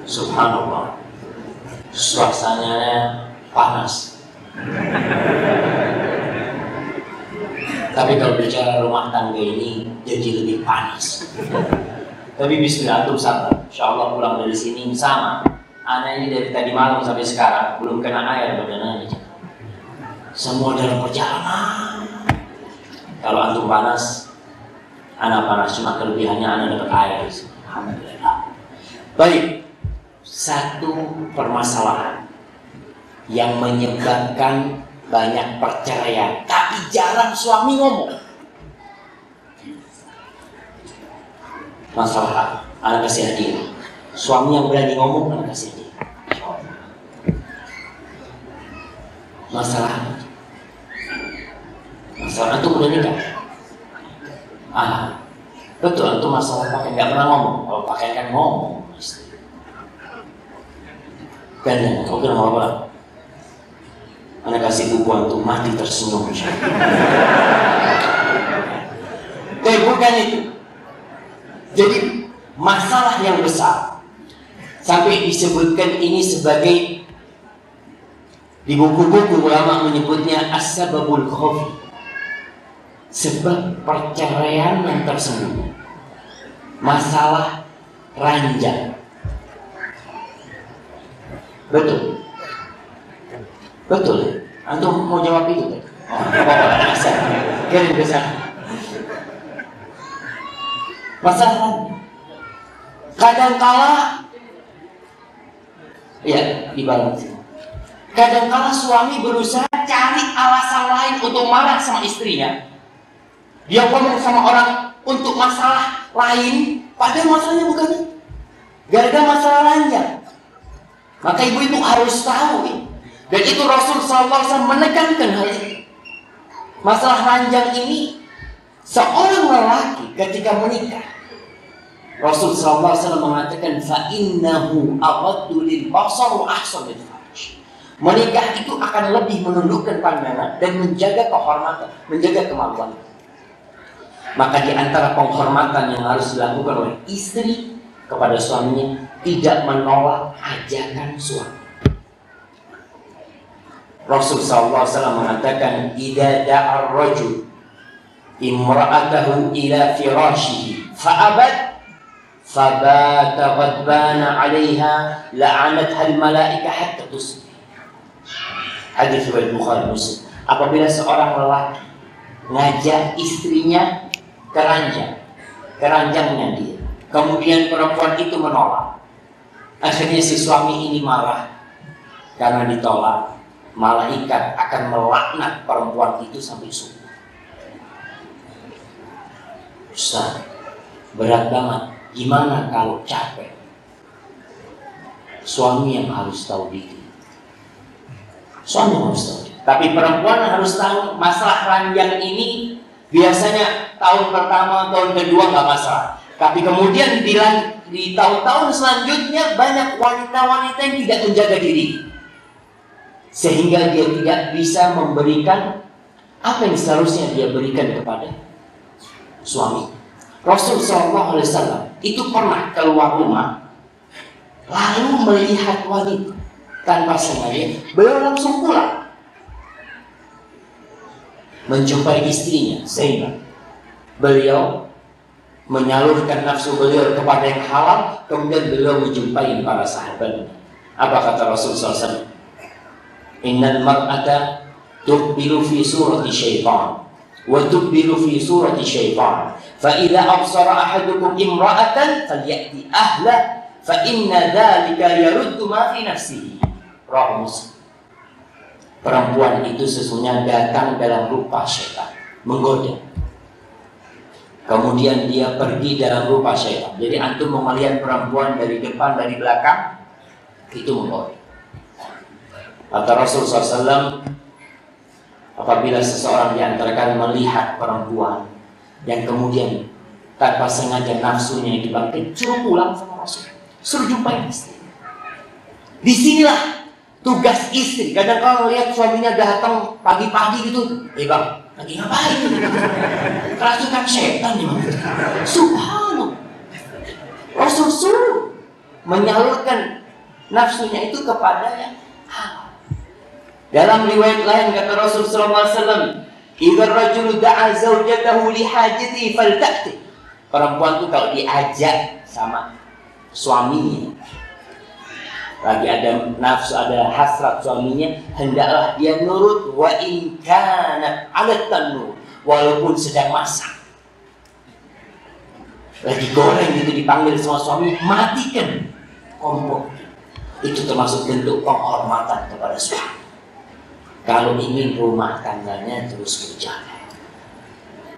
Subhanallah, suasananya panas. Tapi kalau bicara rumah tangga ini jadi lebih panas. Tapi bismillah, antum sabar. Insyaallah pulang dari sini sama. Anak ini dari tadi malam sampai sekarang belum kena air badannya. Semua dalam perjalanan. Kalau antum panas, anak panas, cuma kelebihannya anak dapat air. Alhamdulillah. Baik. Satu permasalahan yang menyebabkan banyak perceraian, tapi jarang suami ngomong. Masalah anak kasih hadiah. Suami yang berani ngomong, anak kasih hadiah. Masalah itu udah nikah. Betul, itu masalah pakai nggak pernah ngomong. Kalau pakai kan ngomong. Gandang, kau kira mau apa? Anak kasih buku untuk mati tersenyum. Tapi bukan itu. Jadi masalah yang besar sampai disebutkan ini sebagai, di buku-buku ulama menyebutnya as-sababul khafi, sebab perceraian yang tersembunyi, masalah ranjang. Betul. Betul. Antum mau jawab itu? Bisa. Kirim ke sana. Masalah kadang-kala ya ibarat. Kadang-kala suami berusaha cari alasan lain untuk marah sama istrinya. Dia ngomong sama orang untuk masalah lain, Padahal masalahnya bukan itu. Gara-gara masalah ranjang. Maka ibu-ibu harus tahu ini. Dan itu Rasul SAW menekankan hal ini. Masalah ranjang ini, seorang lelaki ketika menikah, Rasul SAW mengatakan fa'innahu aghaddu lil basar wa ahsan lil farj. Menikah itu akan lebih menundukkan pandangan dan menjaga kehormatan, menjaga kemaluan. Maka di antara penghormatan yang harus dilakukan oleh istri kepada suaminya, tidak menolak ajakan suami. Rasul SAW mengatakan, "Idza da'a ar-rajul imra'atahu ila firashihi fa'abat fabata ghadbana 'alayha la'anatha al-malaika hatta tusbih." Hadis riwayat Bukhari Muslim. Apabila seorang lelaki ngajak istrinya ke ranjangnya dia, kemudian perempuan itu menolak, akhirnya si suami ini marah karena ditolak, malaikat akan melaknat perempuan itu sampai subuh. Ustaz, berat banget. Gimana kalau capek? Suami yang harus tahu diri. Suami yang harus tahu diri. Tapi perempuan harus tahu masalah ranjang ini biasanya tahun pertama, tahun kedua nggak masalah. Tapi kemudian di tahun-tahun selanjutnya banyak wanita-wanita yang tidak menjaga diri, sehingga dia tidak bisa memberikan apa yang seharusnya dia berikan kepada suami. Rasul SAW itu pernah keluar rumah, lalu melihat wanita tanpa sengaja, beliau langsung pulang menjumpai istrinya, sehingga beliau menyalurkan nafsu beliau kepada yang halal. Kemudian beliau menjumpai para sahabat. Apa kata Rasul SAW? Innal mar'ata tuqbilu fi surati syaitan wa tuqbilu fi surati syaitan. Fa idza absara ahadukum imra'atan falyati ahla fa inna dzalika yaruddu ma fi nafsihi. Rawi Muslim. Perempuan itu sesungguhnya datang dalam rupa syaitan, menggoda. Kemudian dia pergi dalam rupa syaitan. Jadi antum mau melihat perempuan dari depan, dari belakang, itu menggoda. Kata Rasul SAW, apabila seseorang di antara kalian melihat perempuan yang kemudian tanpa sengaja nafsunya dibangkit, suruh pulang sama Rasul, suruh jumpai istri. Disinilah tugas istri. Kadang kalau lihat suaminya datang pagi-pagi gitu, bang, lagi ngapain? Kerasukan setan nih, subhanallah. Rasul suruh menyalurkan nafsunya itu kepada yang halal. Dalam riwayat lain kata Rasul SAW, "Idza rajulu da'a zawjatahu li hajatihi falta'ti." Perempuan itu kalau diajak sama suaminya, lagi ada nafsu, ada hasrat suaminya, hendaklah dia nurut, wa in kana 'ala tanur, walaupun sedang masak. Lagi goreng itu dipanggil sama suami, matikan kompor. Itu termasuk bentuk penghormatan kepada suami. Kalau ingin rumah tangganya terus berjalan.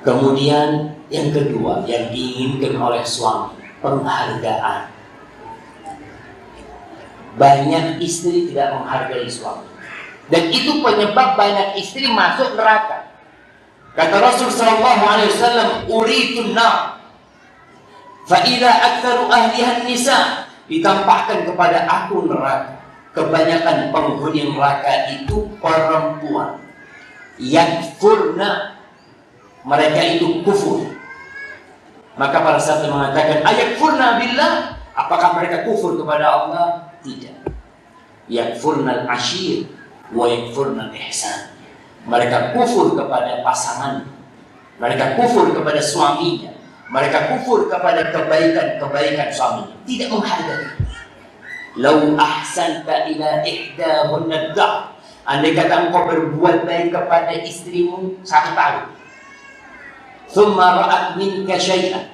Kemudian yang kedua yang diinginkan oleh suami, penghargaan. Banyak istri tidak menghargai suami, dan itu penyebab banyak istri masuk neraka. Kata Rasul SAW, "Uritun nar, fa idza aktsaru ahliha nisa." Ditampakkan kepada aku neraka. Kebanyakan penghuni neraka itu perempuan. Yakfurna, mereka itu kufur. Maka para sahabat mengatakan, ayakfurna billah, apakah mereka kufur kepada Allah? Tidak. Yakfurnal ashir wa yakfurnal ihsan. Mereka kufur kepada pasangan, mereka kufur kepada suaminya, mereka kufur kepada kebaikan-kebaikan suaminya, tidak menghargai. Lau ahsanta ila ihdahunna dah, andai kata engkau berbuat baik kepada istrimu 1 tahun, thumma ra'at minka syai'an,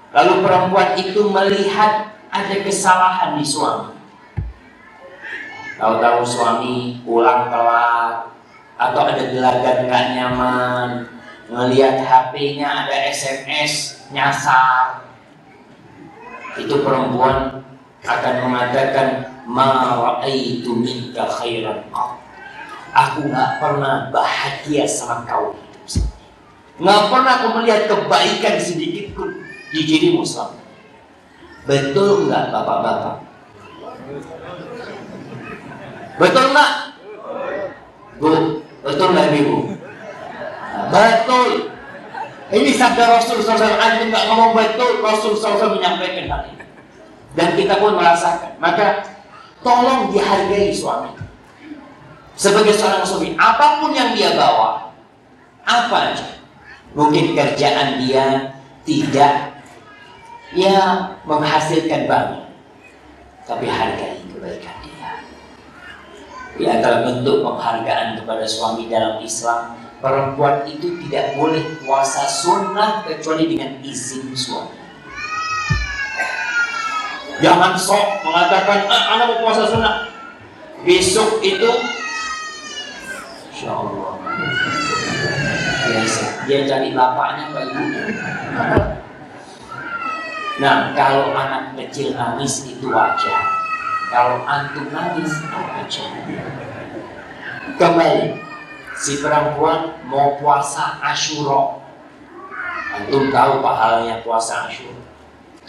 lalu perempuan itu melihat ada kesalahan di suami, tahu-tahu suami pulang telat, atau ada gelagat nggak nyaman, ngelihat HP-nya ada SMS nyasar, itu perempuan akan mengatakan, ma ra'aitu minka khairan qat. Aku nggak pernah bahagia sama kau. Nggak pernah aku melihat kebaikan sedikit pun di dirimu selama. Betul nggak bapak-bapak? Betul nggak? Bu, betul nggak ibu? Betul. Ini sabda Rasul SAW. Antum nggak ngomong betul, Rasul SAW menyampaikan hal ini. Dan kita pun merasakan. Maka tolong dihargai suami. Sebagai seorang suami, apapun yang dia bawa, apa aja. Mungkin kerjaan dia tidak menghasilkan banyak, tapi hargai kebaikan dia. Di antara bentuk penghargaan kepada suami dalam Islam, perempuan itu tidak boleh puasa sunnah kecuali dengan izin suami. Jangan sok mengatakan, anak mau puasa sunnah. Besok itu, Insya Allah, biasa. Dia cari bapaknya atau ibunya. Nah, kalau anak kecil nangis itu wajar. Kalau antum nangis itu wajar. Kembali, si perempuan mau puasa Asyura. Antum tahu pahalanya puasa Asyura.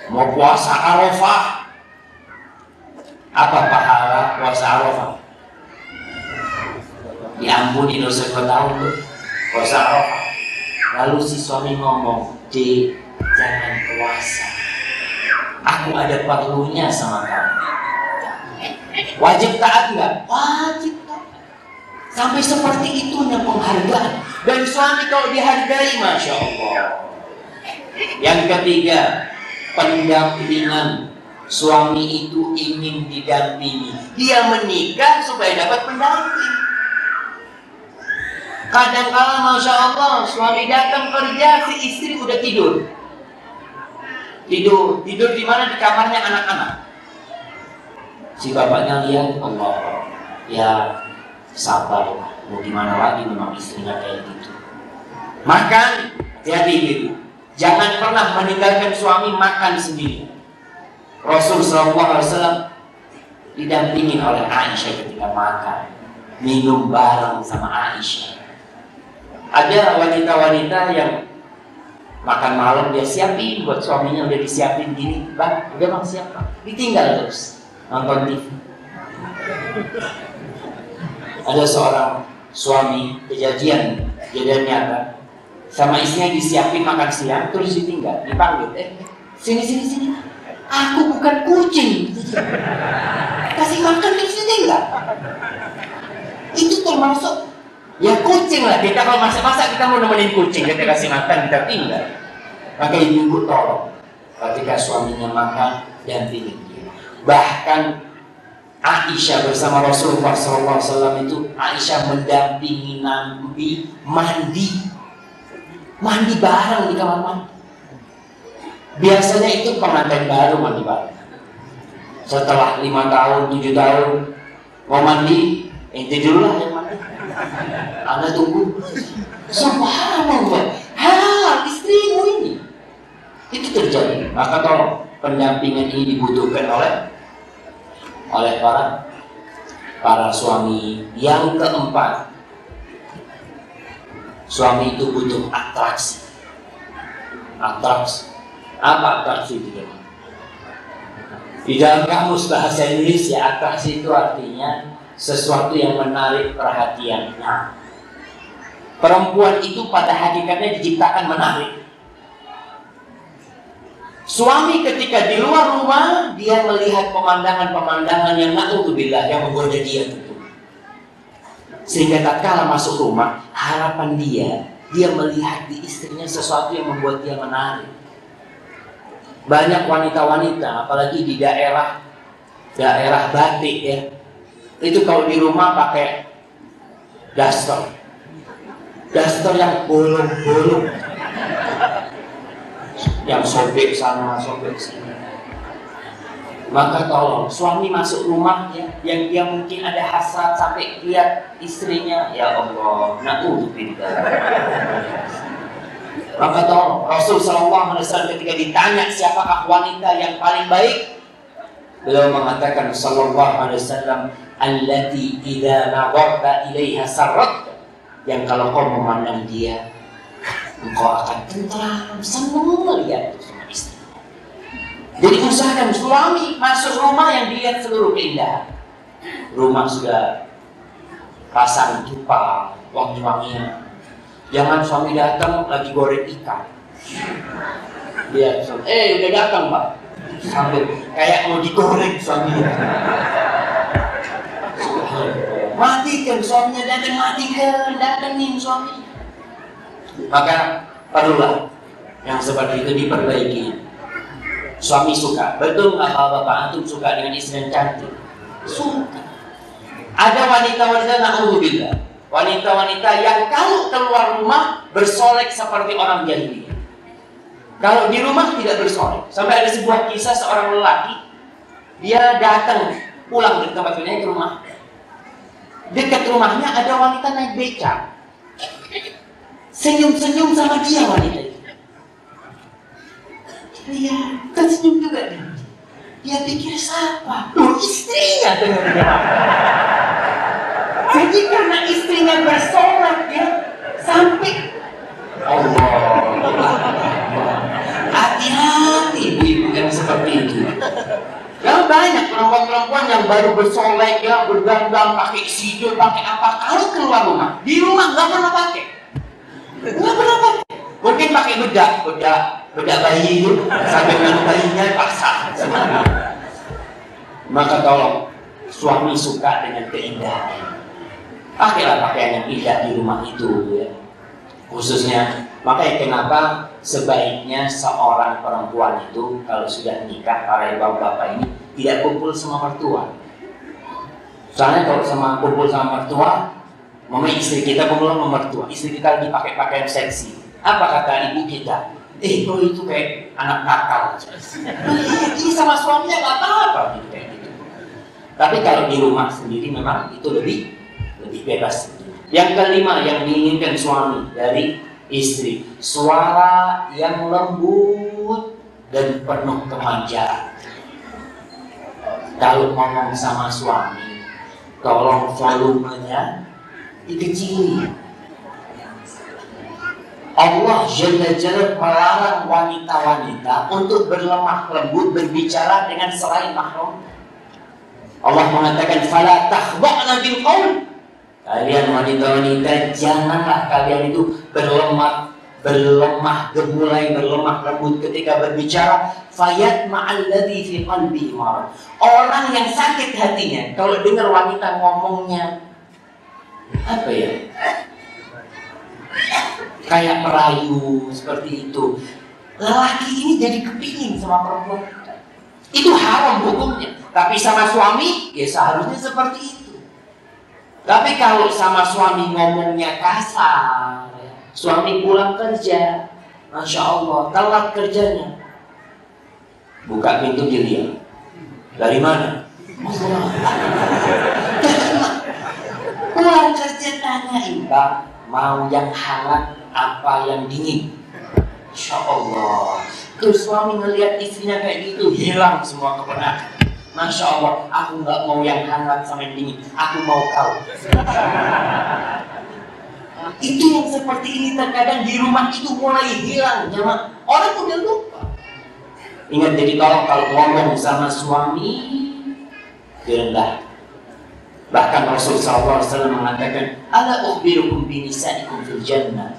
Mau puasa Arafah. Apa pahala puasa Arafah? Diampuni dosa 2 tahun tuh puasa Arafah. Lalu si suami ngomong, "Dek, jangan puasa. Aku ada perlunya sama kamu." Wajib taat nggak? Wajib taat. Sampai seperti itunya penghargaan. Dan suami kalau dihargai, Masya Allah. Yang ketiga, pendampingan. Suami itu ingin didampingi. Dia menikah supaya dapat pendamping. Kadang-kala Masya Allah, suami datang kerja, si istri udah tidur. Tidur di mana? Di kamarnya anak-anak. Si bapaknya lihat, Allah, ya sabar, mau gimana lagi, memang istrinya kayak gitu. Makan, hati-hati ibu. Jangan pernah meninggalkan suami makan sendiri. Rasul SAW didampingin oleh Aisyah ketika makan, minum bareng sama Aisyah. Ada wanita-wanita yang makan malam dia siapin buat suaminya, udah disiapin gini, bang, udah bang siap bang, ditinggal terus nonton TV. Ada seorang suami kejadian nyata, sama istrinya disiapin makan siang terus ditinggal, dipanggil, sini, aku bukan kucing, kasih makan terus ditinggal. Itu termasuk ya kucing lah. Kita kalau masak-masak kita mau nemenin kucing, kita kasih makan, kita tinggal. Maka ibu tolong ketika suaminya makan, dampingin dia. Bahkan Aisyah bersama Rasulullah SAW itu, Aisyah mendampingi Nabi mandi bareng di kamar mandi. Biasanya itu pengantin baru mandi bareng. Setelah 5 tahun, 7 tahun mau mandi, ente dulu lah yang mandi. Anda tunggu. Subhanallah, istrimu ini. Itu terjadi. Maka tolong, pendampingan ini dibutuhkan oleh para suami. Yang keempat, suami itu butuh atraksi. Atraksi. Apa atraksi itu? Di dalam kamus bahasa Indonesia, atraksi itu artinya sesuatu yang menarik perhatian. Nah, perempuan itu pada hakikatnya diciptakan menarik. Suami ketika di luar rumah, dia melihat pemandangan-pemandangan yang na'udzubillah, yang menggoda dia itu. Sehingga tatkala masuk rumah, harapan dia melihat di istrinya sesuatu yang membuat dia menarik. Banyak wanita-wanita, apalagi di daerah batik ya, itu kalau di rumah pakai daster yang bolong-bolong, yang sobek sana, sobek sini. Maka tolong, suami masuk rumah ya, yang dia mungkin ada hasrat sampai lihat istrinya, ya Allah, na'udzubillah. Maka tolong Rasul SAW ketika ditanya siapakah wanita yang paling baik, beliau mengatakan sallallahu alaihi wasallam, allati idza nadarta ilaiha sarrat, yang kalau kau memandang dia engkau akan tentram, senang melihat sama istri. Jadi usahakan suami masuk rumah yang dilihat seluruh keindahan. Rumah sudah pasang cupang, wangi-wangian. Jangan suami datang lagi goreng ikan. Dia udah datang Pak. Sambil kayak mau digoreng suaminya. Matikan suaminya, datangin suami. Maka perlulah yang seperti itu diperbaiki. Suami suka, betul nggak bapak antum suka dengan istri yang cantik? Suka. Ada wanita-wanita na'udzubillah, wanita-wanita yang kalau keluar rumah bersolek seperti orang jahiliyah. Kalau di rumah tidak bersolek. Sampai ada sebuah kisah seorang lelaki, dia datang pulang dari tempat kerjanya ke rumah. Dekat rumahnya ada wanita naik beca, senyum-senyum sama dia wanita itu. Dia tersenyum juga dia. Dia pikir siapa? Loh, istrinya dengan dia. Jadi karena istrinya bersolek ya, sampai Allah. Hati-hati ibu yang seperti itu. Ya banyak perempuan-perempuan yang baru bersolek ya, bergandang, pakai sidul, pakai apa. Kalau keluar rumah, di rumah nggak pernah pakai. Nggak pernah pakai. Mungkin pakai bedak bayi itu, sampai dengan bayinya pasang. Maka tolong, suami suka dengan keindahan. Pakailah pakaian yang indah di rumah itu ya. Khususnya, makanya kenapa sebaiknya seorang perempuan itu kalau sudah nikah, para bapak-bapak ini tidak kumpul sama mertua. Soalnya kalau kumpul sama mertua, mama istri kita kumpul sama mertua, istri kita lagi pakai pakaian seksi. Apa kata ibu kita? Bro itu kayak anak nakal. Ini sama suaminya nggak apa-apa kayak gitu. Tapi kalau di rumah sendiri memang itu lebih bebas. Yang kelima yang diinginkan suami dari istri, suara yang lembut dan penuh kemanjaan. Kalau ngomong sama suami, tolong volumenya dikecilin. Allah Jalla Jalla melarang wanita-wanita untuk berlemah lembut berbicara dengan selain mahram. Allah mengatakan fala takhda'na bil qaul. Kalian wanita-wanita janganlah kalian itu berlemah gemulai, berlemah lembut ketika berbicara. Fayat ma'alladzi fi qalbihi marad. Orang yang sakit hatinya kalau dengar wanita ngomongnya apa ya? Kayak merayu seperti itu. Lelaki ini jadi kepingin sama perempuan. Itu haram hukumnya. Tapi sama suami ya seharusnya seperti itu. Tapi kalau sama suami ngomongnya kasar, suami pulang kerja, Masya Allah, telat kerjanya, buka pintu dia, dari mana? Pulang kerja tanyain, Bang, mau yang hangat apa yang dingin? Masya Allah. Terus suami ngelihat istrinya kayak gitu, hilang semua kepenatan. Masya Allah, aku nggak mau yang hangat sama yang dingin, aku mau kau. Itu yang seperti ini terkadang di rumah itu mulai hilang, jemaah. Orang udah lupa. Ingat, jadi tolong kalau ngomong sama suami direndah. Bahkan Rasulullah SAW mengatakan, ala ukhbirukum binisaikum fil jannah.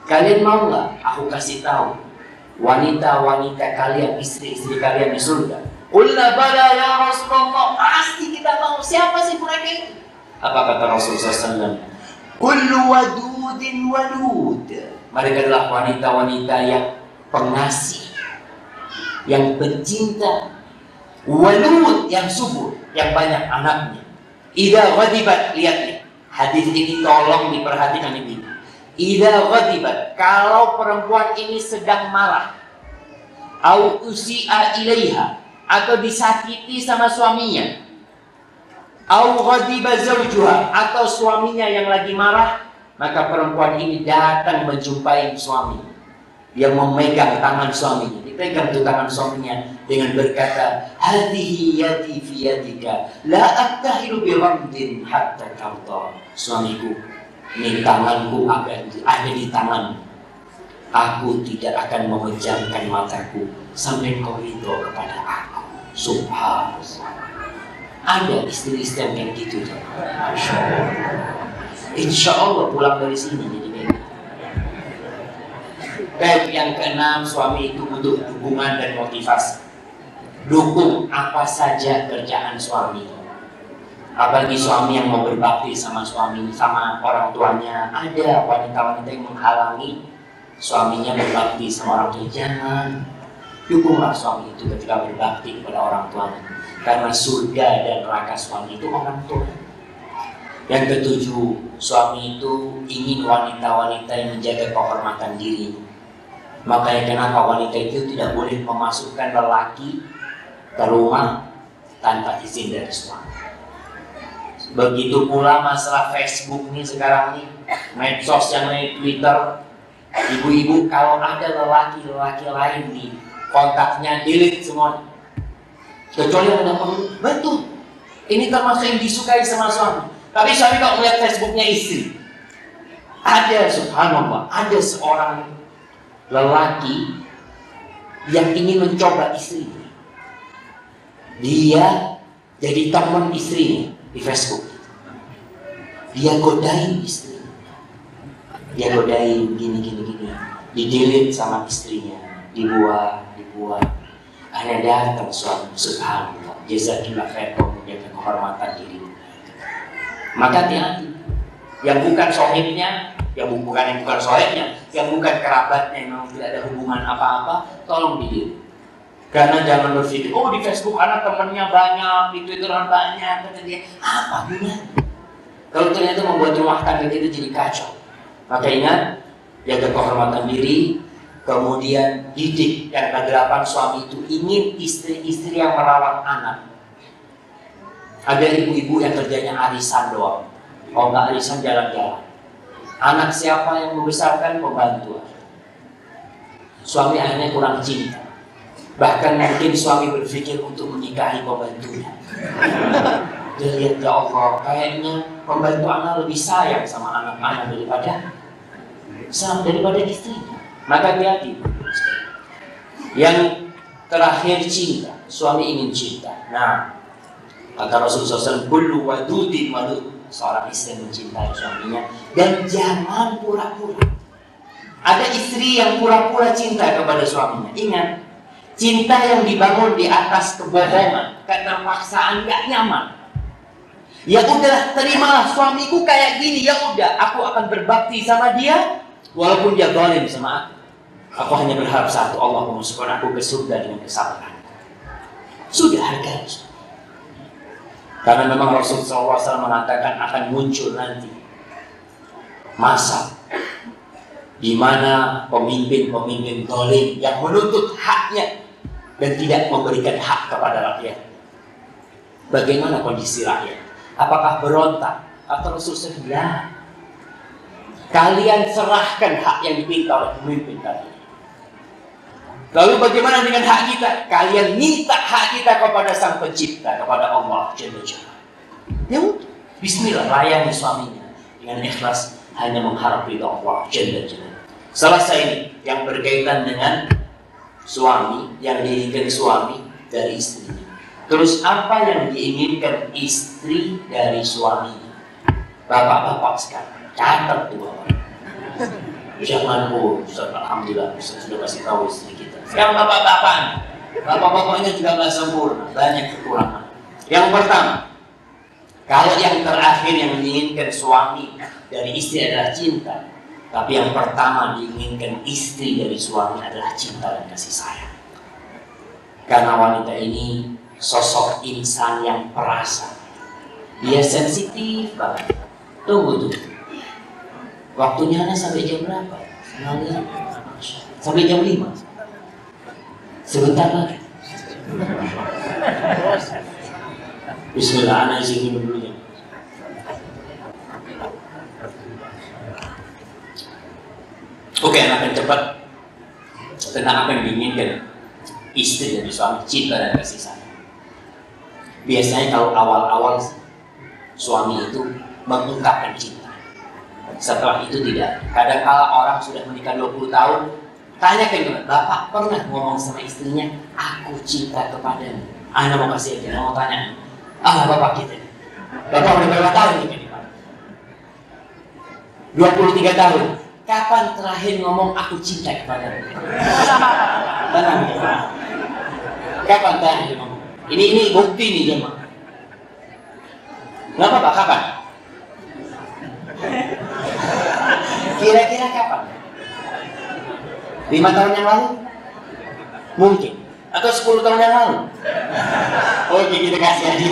Kalian mau nggak aku kasih tahu wanita-wanita kalian, istri-istri kalian di surga? Qulna bala ya Rasulullah, pasti kita mau. Siapa sih mereka itu? Apa kata Rasulullah SAW? Kullu wadudin walud. Mereka adalah wanita-wanita yang pengasih, yang pencinta, walud, yang subur, yang banyak anaknya. Idza ghadibat, lihat nih, hadis ini tolong diperhatikan ini. Idza ghadibat, kalau perempuan ini sedang marah, au usi'a ilaiha, atau disakiti sama suaminya, au ghadiba zawjuha, atau suaminya yang lagi marah, maka perempuan ini datang menjumpai suami. yang memegang tangan suaminya. Dipegang tuh tangan suaminya dengan berkata, "Hadhihi yadi fi yadika, la attahilu bi ghamdin hatta tarda." Suamiku, ini tanganku ada di tanganmu. Aku tidak akan memejamkan mataku sampai kau ridho kepada aku. Subhanallah. Ada istri-istri yang kayak gitu, Masya Allah. Insya Allah pulang dari sini jadi baik. Baik, yang keenam, suami itu butuh dukungan dan motivasi. Dukung apa saja kerjaan suami. Apalagi suami yang mau berbakti sama suami, sama orang tuanya. Ada wanita-wanita yang menghalangi suaminya berbakti sama orang tua. Jangan. Dukunglah suami itu ketika berbakti kepada orang tuanya. Karena surga dan neraka suami itu orang tua. Yang ketujuh, suami itu ingin wanita-wanita yang menjaga kehormatan diri. Makanya kenapa wanita itu tidak boleh memasukkan lelaki ke rumah tanpa izin dari suami. Begitu pula masalah Facebook nih sekarang nih, medsos yang lain, Twitter. Ibu-ibu kalau ada lelaki-lelaki lain nih, kontaknya delete semua. Kecuali ada perlu, betul. Ini termasuk yang disukai sama suami. Tapi suami kalau melihat Facebooknya istri, ada subhanallah, ada seorang lelaki yang ingin mencoba istrinya. Dia jadi teman istrinya di Facebook. Dia godain istrinya. Dia godain gini. Di-delete sama istrinya. Dibuat. Akhirnya datang suami, subhanallah. Jazakillah khair, kau menjaga kehormatan diri. Maka hati-hati. Yang bukan sohibnya, yang bukan sohibnya, yang bukan kerabatnya, yang memang tidak ada hubungan apa-apa, tolong diri. Karena jangan berpikir, oh di Facebook anak temannya banyak, di Twitter banyak, kata dia, apa gunanya? Kalau ternyata membuat rumah tangga kita jadi kacau. Maka ingat, jaga kehormatan diri, kemudian didik. Yang kedelapan, suami itu ingin istri-istri yang merawat anak. Ada ibu-ibu yang kerjanya arisan doang. Kalau nggak arisan jalan-jalan. Anak siapa yang membesarkan? Pembantu. Suami akhirnya kurang cinta. Bahkan mungkin suami berpikir untuk menikahi pembantunya. Dia lihat, ya Allah, kayaknya pembantu anak lebih sayang sama anak-anak daripada istrinya. Maka hati-hati. Yang terakhir, cinta. Suami ingin cinta. Nah, kata Rasulullah SAW, kullu wadudin wadud. Seorang istri mencintai suaminya. Dan jangan pura-pura. Ada istri yang pura-pura cinta kepada suaminya. Ingat, cinta yang dibangun di atas kebohongan karena paksaan gak nyaman. Ya udah, terimalah suamiku kayak gini. Ya udah, aku akan berbakti sama dia walaupun dia zalim sama aku. Aku hanya berharap satu, Allah memasukkan aku ke surga dengan kesabaran. Sudah harganya. Karena memang Rasulullah SAW mengatakan akan muncul nanti masa di mana pemimpin-pemimpin zalim yang menuntut haknya dan tidak memberikan hak kepada rakyat. Bagaimana kondisi rakyat? Apakah berontak? Atau Rasulullah bilang, kalian serahkan hak yang dipinta oleh pemimpin kalian. Lalu bagaimana dengan hak kita? Kalian minta hak kita kepada Sang Pencipta, kepada Allah Jalla Jalla. Ya udah, bismillah, layani suaminya dengan ikhlas, hanya mengharap ridha Allah Jalla Jalla. Selesai ini yang berkaitan dengan suami, yang diinginkan suami dari istrinya. Terus apa yang diinginkan istri dari suaminya? Bapak-bapak sekarang, catat tuh bapak. Jangan alhamdulillah Ustaz sudah kasih tahu istri kita. Yang bapak-bapaknya juga nggak sempurna, banyak kekurangan. Yang pertama, kalau yang terakhir yang diinginkan suami dari istri adalah cinta, tapi yang pertama diinginkan istri dari suami adalah cinta dan kasih sayang. Karena wanita ini sosok insan yang perasa, dia sensitif banget. Tunggu tuh. Waktunya sampai jam berapa? Sampai jam 5. Sebentar lagi. Bismillah, anak isi minum dulu ya. Oke, anak cepat. tentang apa yang diinginkan istri dari suami, cinta dan kasih sayang. Biasanya kalau awal-awal suami itu mengungkapkan cinta, setelah itu tidak. Kadang-kala orang sudah menikah 20 tahun, tanya ke bapak pernah ngomong sama istrinya, aku cinta kepadamu. Anda mau kasih aja, mau tanya, bapak kita, bapak udah berapa tahun nikah? 23 tahun. Kapan terakhir ngomong aku cinta kepadamu? Tenang ya. Kapan terakhir ngomong? Ini bukti nih jemaah. Nggak apa-apa, kapan? Kira-kira kapan? 5 tahun yang lalu? Mungkin. Atau 10 tahun yang lalu? Oke, kita kasih aja.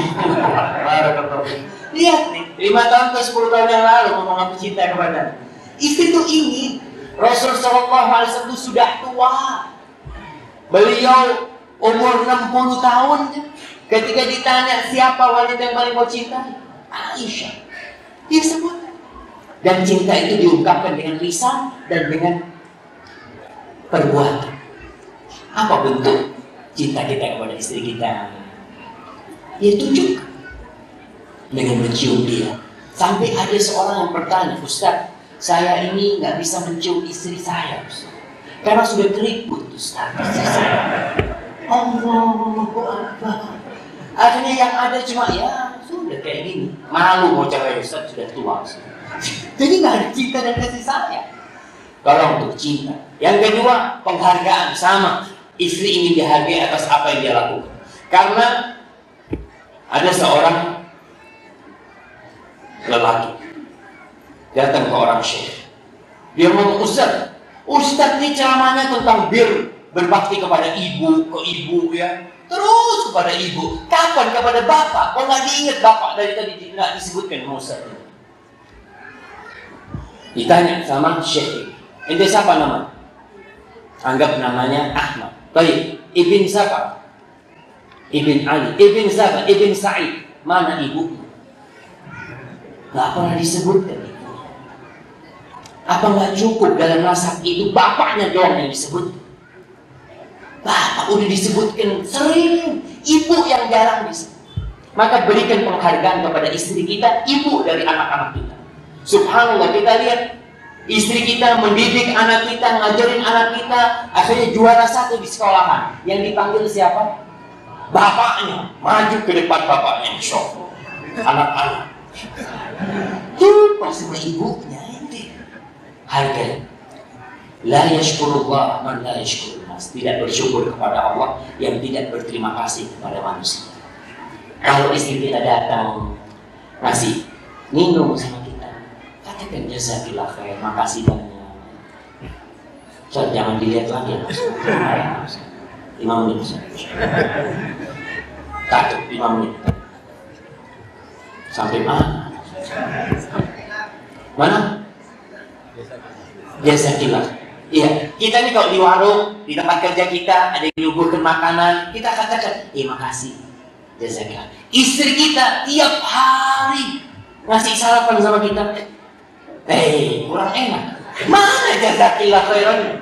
Lihat nih, 5 tahun atau 10 tahun yang lalu ngomong aku cinta kepada istri itu ingin. Rasul SAW itu sudah tua. Beliau umur 60 tahun. Ketika ditanya siapa wanita yang paling kau cintai, Aisyah. Dia sebut. Dan cinta itu diungkapkan dengan lisan dan dengan perbuatan. Apa bentuk cinta kita kepada istri kita? Ya tunjukkan dengan mencium dia. Sampai ada seorang yang bertanya, Ustaz, saya ini nggak bisa mencium istri saya, Ustaz, karena sudah keriput, Ustaz, istri saya. Allahu Akbar. Akhirnya yang ada cuma ya sudah kayak gini. Malu mau cewek, Ustaz sudah tua, Ustaz. Jadi nggak ada cinta dan kasih sayang. Tolong untuk cinta. Yang kedua, penghargaan. Sama, istri ingin dihargai atas apa yang dia lakukan. Karena ada seorang lelaki datang ke orang syekh. Dia ngomong, Ustaz ini ceramahnya tentang berbakti kepada ibu, ke ibu ya. Terus kepada ibu. Kapan kepada bapak? Kok nggak diingat bapak dari tadi nggak disebutkan Ustaz? Ditanya sama syekh, ente siapa nama? Anggap namanya Ahmad. Baik, Ibn siapa? Ibn Ali. Ibn siapa? Ibn Sa'id. Mana ibu? Nggak pernah disebutkan. Apa nggak cukup dalam nasab itu bapaknya doang yang disebut? Bapak udah disebutkan sering, ibu yang jarang disebut. Maka berikan penghargaan kepada istri kita, ibu dari anak-anak kita. Subhanallah, kita lihat istri kita mendidik anak kita, ngajarin anak kita, akhirnya juara 1 di sekolahan. Yang dipanggil siapa? Bapaknya. Maju ke depan bapaknya, shock. Anak-anak itu sama ibunya ini. Hargai. La yashkurullah man la yashkurun nas. Tidak bersyukur kepada Allah yang tidak berterima kasih kepada manusia. Kalau istri kita datang ngasih minum sama kita, katakan jazakillah khair, makasih banyak. Ustaz, jangan dilihat lagi. 5 menit. Takut 5 menit. Sampai mana? Mana? Jazakillah. Iya, kita nih kalau di warung, di tempat kerja kita ada yang nyuguhkan makanan, kita katakan, makasih, jazakillah. Istri kita tiap hari ngasih sarapan sama kita, kurang enak. Mana jazakillah khairannya?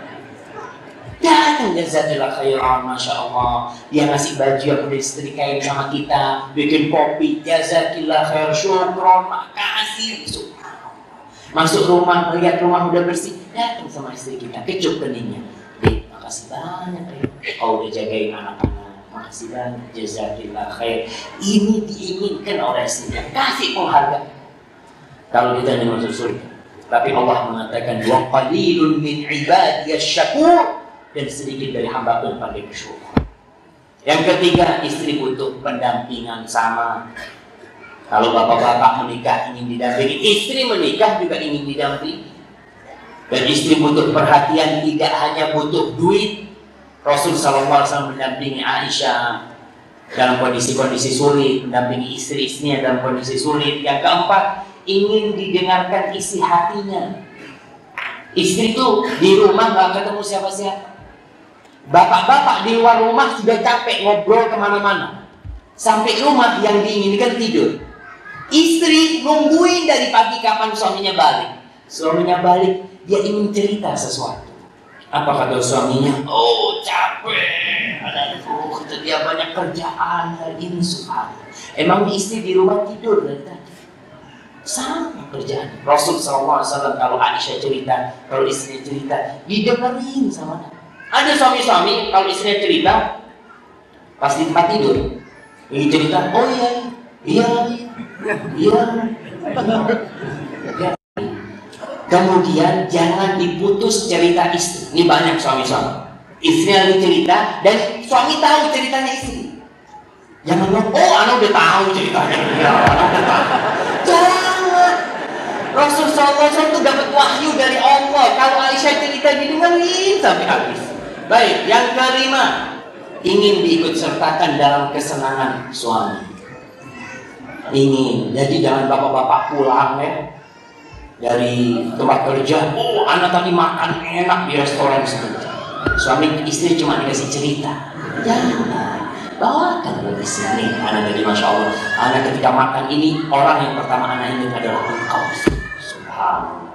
Datang jazakillah khairan, masya Allah. Dia ngasih baju yang udah disetrikain sama kita, bikin kopi, jazakillah khair, syukron, makasih. Masuk rumah, melihat rumah udah bersih, datang sama istri kita, kecup keningnya. Makasih banyak ya, kau udah jagain anak-anak, makasih banyak, jazakillah khair. Ini diinginkan oleh istrinya, kasih penghargaan. Kalau kita ingin masuk surga, tapi Allah mengatakan wa qalilun min ibadiyas syakur, dan sedikit dari hamba-Ku yang pandai bersyukur. Yang ketiga, istri butuh pendampingan sama. Kalau bapak-bapak menikah ingin didampingi, istri menikah juga ingin didampingi. Dan istri butuh perhatian, tidak hanya butuh duit. Rasul SAW mendampingi Aisyah dalam kondisi-kondisi sulit, mendampingi istri-istrinya dalam kondisi sulit. Yang keempat, ingin didengarkan isi hatinya. Istri itu di rumah gak ketemu siapa-siapa. Bapak-bapak di luar rumah sudah capek ngobrol kemana-mana. Sampai rumah yang diinginkan tidur. Istri nungguin dari pagi kapan suaminya balik. Suaminya balik, dia ingin cerita sesuatu. Apa kata suaminya? Oh, capek. Aduh, dia banyak kerjaan hari ini, subhanallah. Emang istri di rumah tidur dari tadi? Sama kerjaan. Rasul SAW kalau Aisyah cerita, kalau istrinya cerita, didengerin sama dia. Ada suami-suami kalau istrinya cerita, pas di tempat tidur, ini cerita, oh iya. Kemudian jangan diputus cerita istri. Ini banyak suami-suami. Istri lagi cerita dan suami tahu ceritanya istri. Jangan ngomong, oh anak udah tahu ceritanya. Ya, anak udah tahu. Jangan. Rasul SAW itu dapat wahyu dari Allah. Kalau Aisyah cerita didengerin sampai habis. Baik, yang kelima, ingin diikut sertakan dalam kesenangan suami. Ingin. Jadi jangan bapak-bapak pulang ya dari tempat kerja, oh anak tadi makan enak di restoran sebentar. Suami istri cuma dikasih cerita. Jangan. Bawakan lagi sini. Anak tadi masya Allah. Anak ketika makan ini orang yang pertama anak ingat adalah engkau. Subhanallah.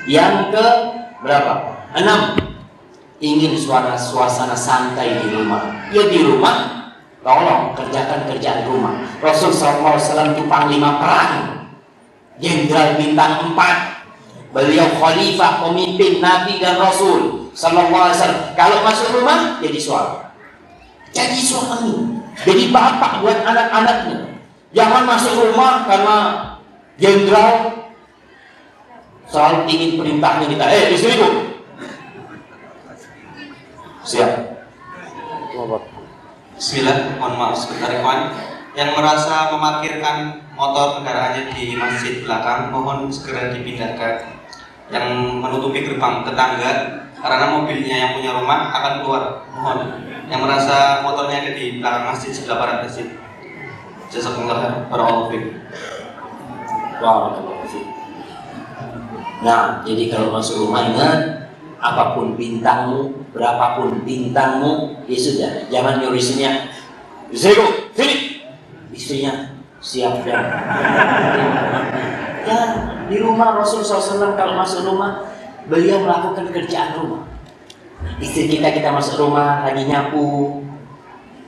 Yang ke berapa? 6. Ingin suasana santai di rumah. Ya di rumah, tolong kerjakan kerjaan rumah. Rasul SAW itu panglima perang, jenderal bintang 4. Beliau khalifah, pemimpin Nabi dan Rasul sallallahu alaihi wasallam. Kalau masuk rumah jadi suami. Jadi suami. Jadi bapak buat anak-anaknya. Jangan masuk rumah karena jenderal selalu ingin perintahnya kita. Istriku. Siap. Bismillah, mohon maaf sebentar Ikhwan. Yang merasa memarkirkan motor kendaraannya di masjid belakang, mohon segera dipindahkan. Yang menutupi gerbang tetangga karena mobilnya yang punya rumah akan keluar, mohon. Yang merasa motornya ada di belakang masjid sebelah barat masjid. Jazakumullah khairan. Nah, jadi kalau masuk rumah ingat, apapun bintangmu, berapapun bintangmu, ya sudah, jangan nyuruh istrinya, istriku, sini. Istrinya siap dan ya di rumah Rasul SAW kalau masuk rumah beliau melakukan kerjaan rumah. Istri kita masuk rumah lagi nyapu,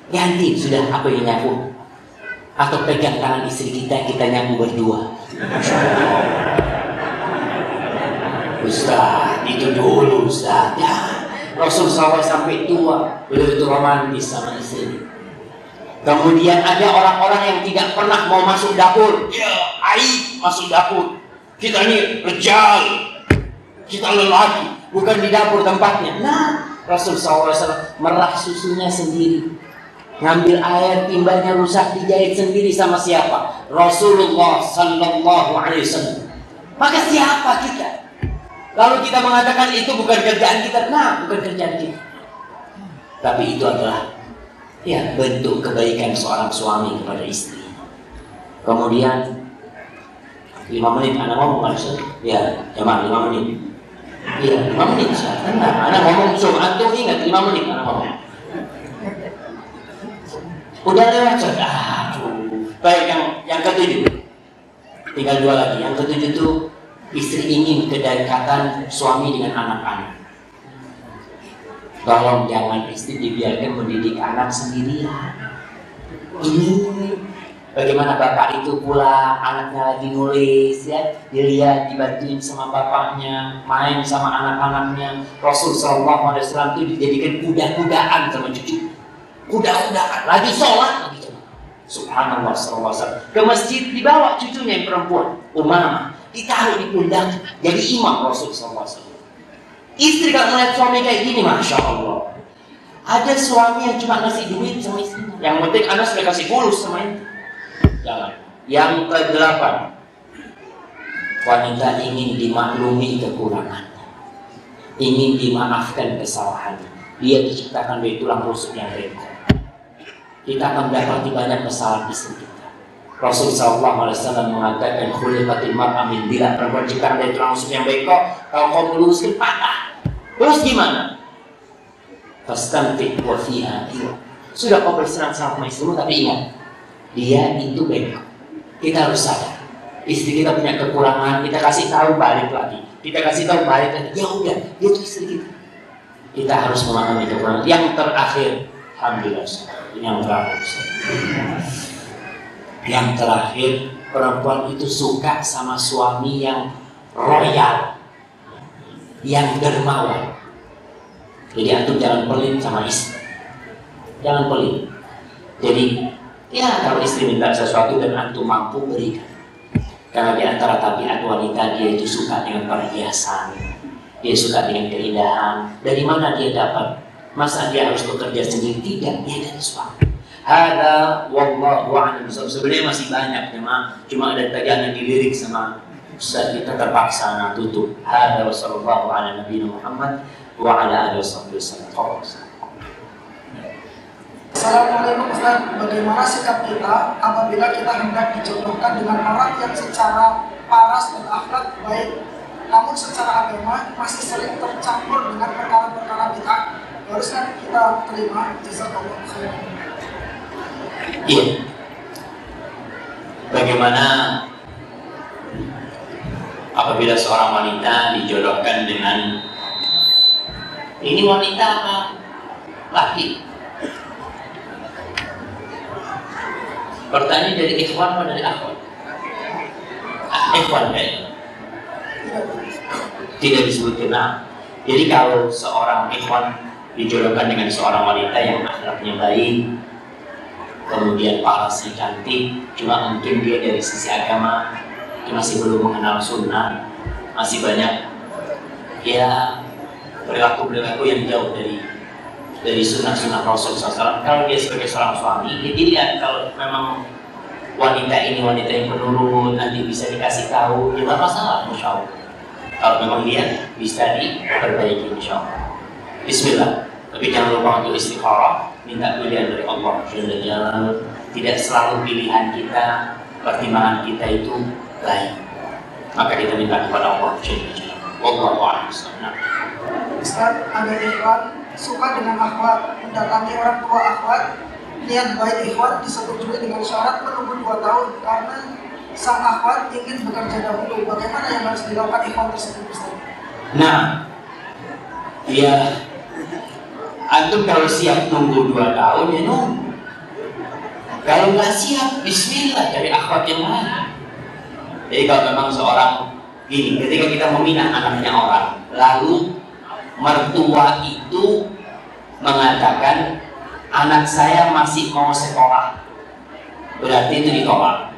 ganti sudah aku yang nyapu, atau pegang tangan istri kita nyapu berdua. Ustaz, itu dulu Ustaz. Ya, Rasul SAW sampai tua beliau itu romantis sama istri. Kemudian ada orang-orang yang tidak pernah mau masuk dapur. Ya, aib masuk dapur. Kita ini rejal, kita lelaki, bukan di dapur tempatnya. Nah, Rasul SAW merah susunya sendiri, ngambil air timbanya rusak dijahit sendiri sama siapa? Rasulullah Sallallahu Alaihi Wasallam. Maka siapa kita? Lalu kita mengatakan itu bukan kerjaan kita. Nah, bukan kerjaan kita. Tapi itu adalah ya bentuk kebaikan seorang suami kepada istri. Kemudian 5 menit anak ngomong kan Ustaz? Ya, emang 5 menit. Iya, 5 menit Ustaz. Nah, anak ngomong antum ingat 5 menit anak ngomong. Udah lewat Ustaz. Baik, yang ke-7. Tinggal 2 lagi. Yang ke-7 itu istri ingin kedekatan suami dengan anak-anak. Tolong jangan istri dibiarkan mendidik anak sendirian. Ini bagaimana bapak itu pulang, anaknya lagi nulis, ya, dilihat dibantuin sama bapaknya, main sama anak-anaknya. Rasul SAW itu dijadikan kuda-kudaan sama cucu. Kuda-kudaan, lagi sholat, lagi coba. Subhanallah SAW. Ke masjid dibawa cucunya yang perempuan, Umamah, ditaruh di pundak, jadi imam Rasul SAW. Istri kalau melihat suami kayak gini, masya Allah. Ada suami yang cuma ngasih duit sama istrinya. Yang penting anak sudah kasih fulus sama itu. Jangan. Yang ke-8, wanita ingin dimaklumi kekurangannya, ingin dimaafkan kesalahannya. Dia diciptakan dari tulang rusuk yang bengkok. Kita akan mendapati banyak kesalahan istri kita. Rasul SAW mengatakan khuliqatil mar'a min dila, perempuan diciptakan dari tulang rusuk yang bengkok. Kalau kau meluruskan patah. Terus gimana? Fastantik wa fiha iwa. Sudah kau bersenang sama istrimu, tapi ingat, dia itu bengkok. Kita harus sadar. Istri kita punya kekurangan, kita kasih tahu balik lagi. Kita kasih tahu balik lagi. Ya udah, dia itu istri kita. kita harus memahami kekurangan. Yang terakhir, alhamdulillah, ini yang terakhir. Yang terakhir, perempuan itu suka sama suami yang royal, yang dermawan. Jadi antum jangan pelit sama istri, jangan pelit. Jadi ya kalau istri minta sesuatu dan antum mampu, berikan. Karena di antara tabiat wanita, dia itu suka dengan perhiasan, dia suka dengan keindahan. Dari mana dia dapat? Masa dia harus bekerja sendiri? Tidak, dia dari suami. Hada wallahu a'lam. Sebenarnya masih banyak, cuma ada tagihan yang dilirik sama Ustaz, kita terpaksa tutup. Hada wa sallallahu ala nabiyina Muhammad wa ala alihi wasallam. Assalamualaikum Ustaz, bagaimana sikap kita apabila kita hendak dijodohkan dengan orang yang secara paras dan akhlak baik, namun secara agama masih sering tercampur dengan perkara-perkara bid'ah? Harusnya kita terima? Jazakallahu khairan. Iya. Bagaimana apabila seorang wanita dijodohkan dengan, ini wanita apa laki? Pertanyaan dari ikhwan atau dari akhwat? Ikhwan kan? Tidak disebutkan. Nah, jadi kalau seorang ikhwan dijodohkan dengan seorang wanita yang akhlaknya baik, kemudian parasnya cantik, cuma mungkin dia dari sisi agama dia masih belum mengenal sunnah, masih banyak ya perilaku-perilaku yang jauh dari sunnah Rasul SAW. Kalau dia sebagai seorang suami, dia dilihat kalau memang wanita ini wanita yang penurut, nanti bisa dikasih tahu, ya nggak masalah, insya Allah. Kalau memang dia bisa diperbaiki, insya Allah. Bismillah. Tapi jangan lupa untuk istikharah, minta pilihan dari Allah. Tidak selalu pilihan kita, pertimbangan kita itu baik, maka kita minta kepada Allah. Wallahu a'lam. Ustaz, ada ikhwan suka dengan akhwat, mendatangi orang tua akhwat, niat baik ikhwan disetujui dengan syarat menunggu 2 tahun karena sang akhwat ingin bekerja dahulu. Bagaimana yang harus dilakukan ikhwan tersebut, Ustaz? Nah, ya antum kalau siap nunggu 2 tahun ya nunggu. Kalau nggak siap, bismillah cari akhwat yang lain. Jadi kalau memang seorang gini, ketika kita meminang anaknya orang, lalu mertua itu mengatakan anak saya masih mau sekolah, berarti itu ditolak.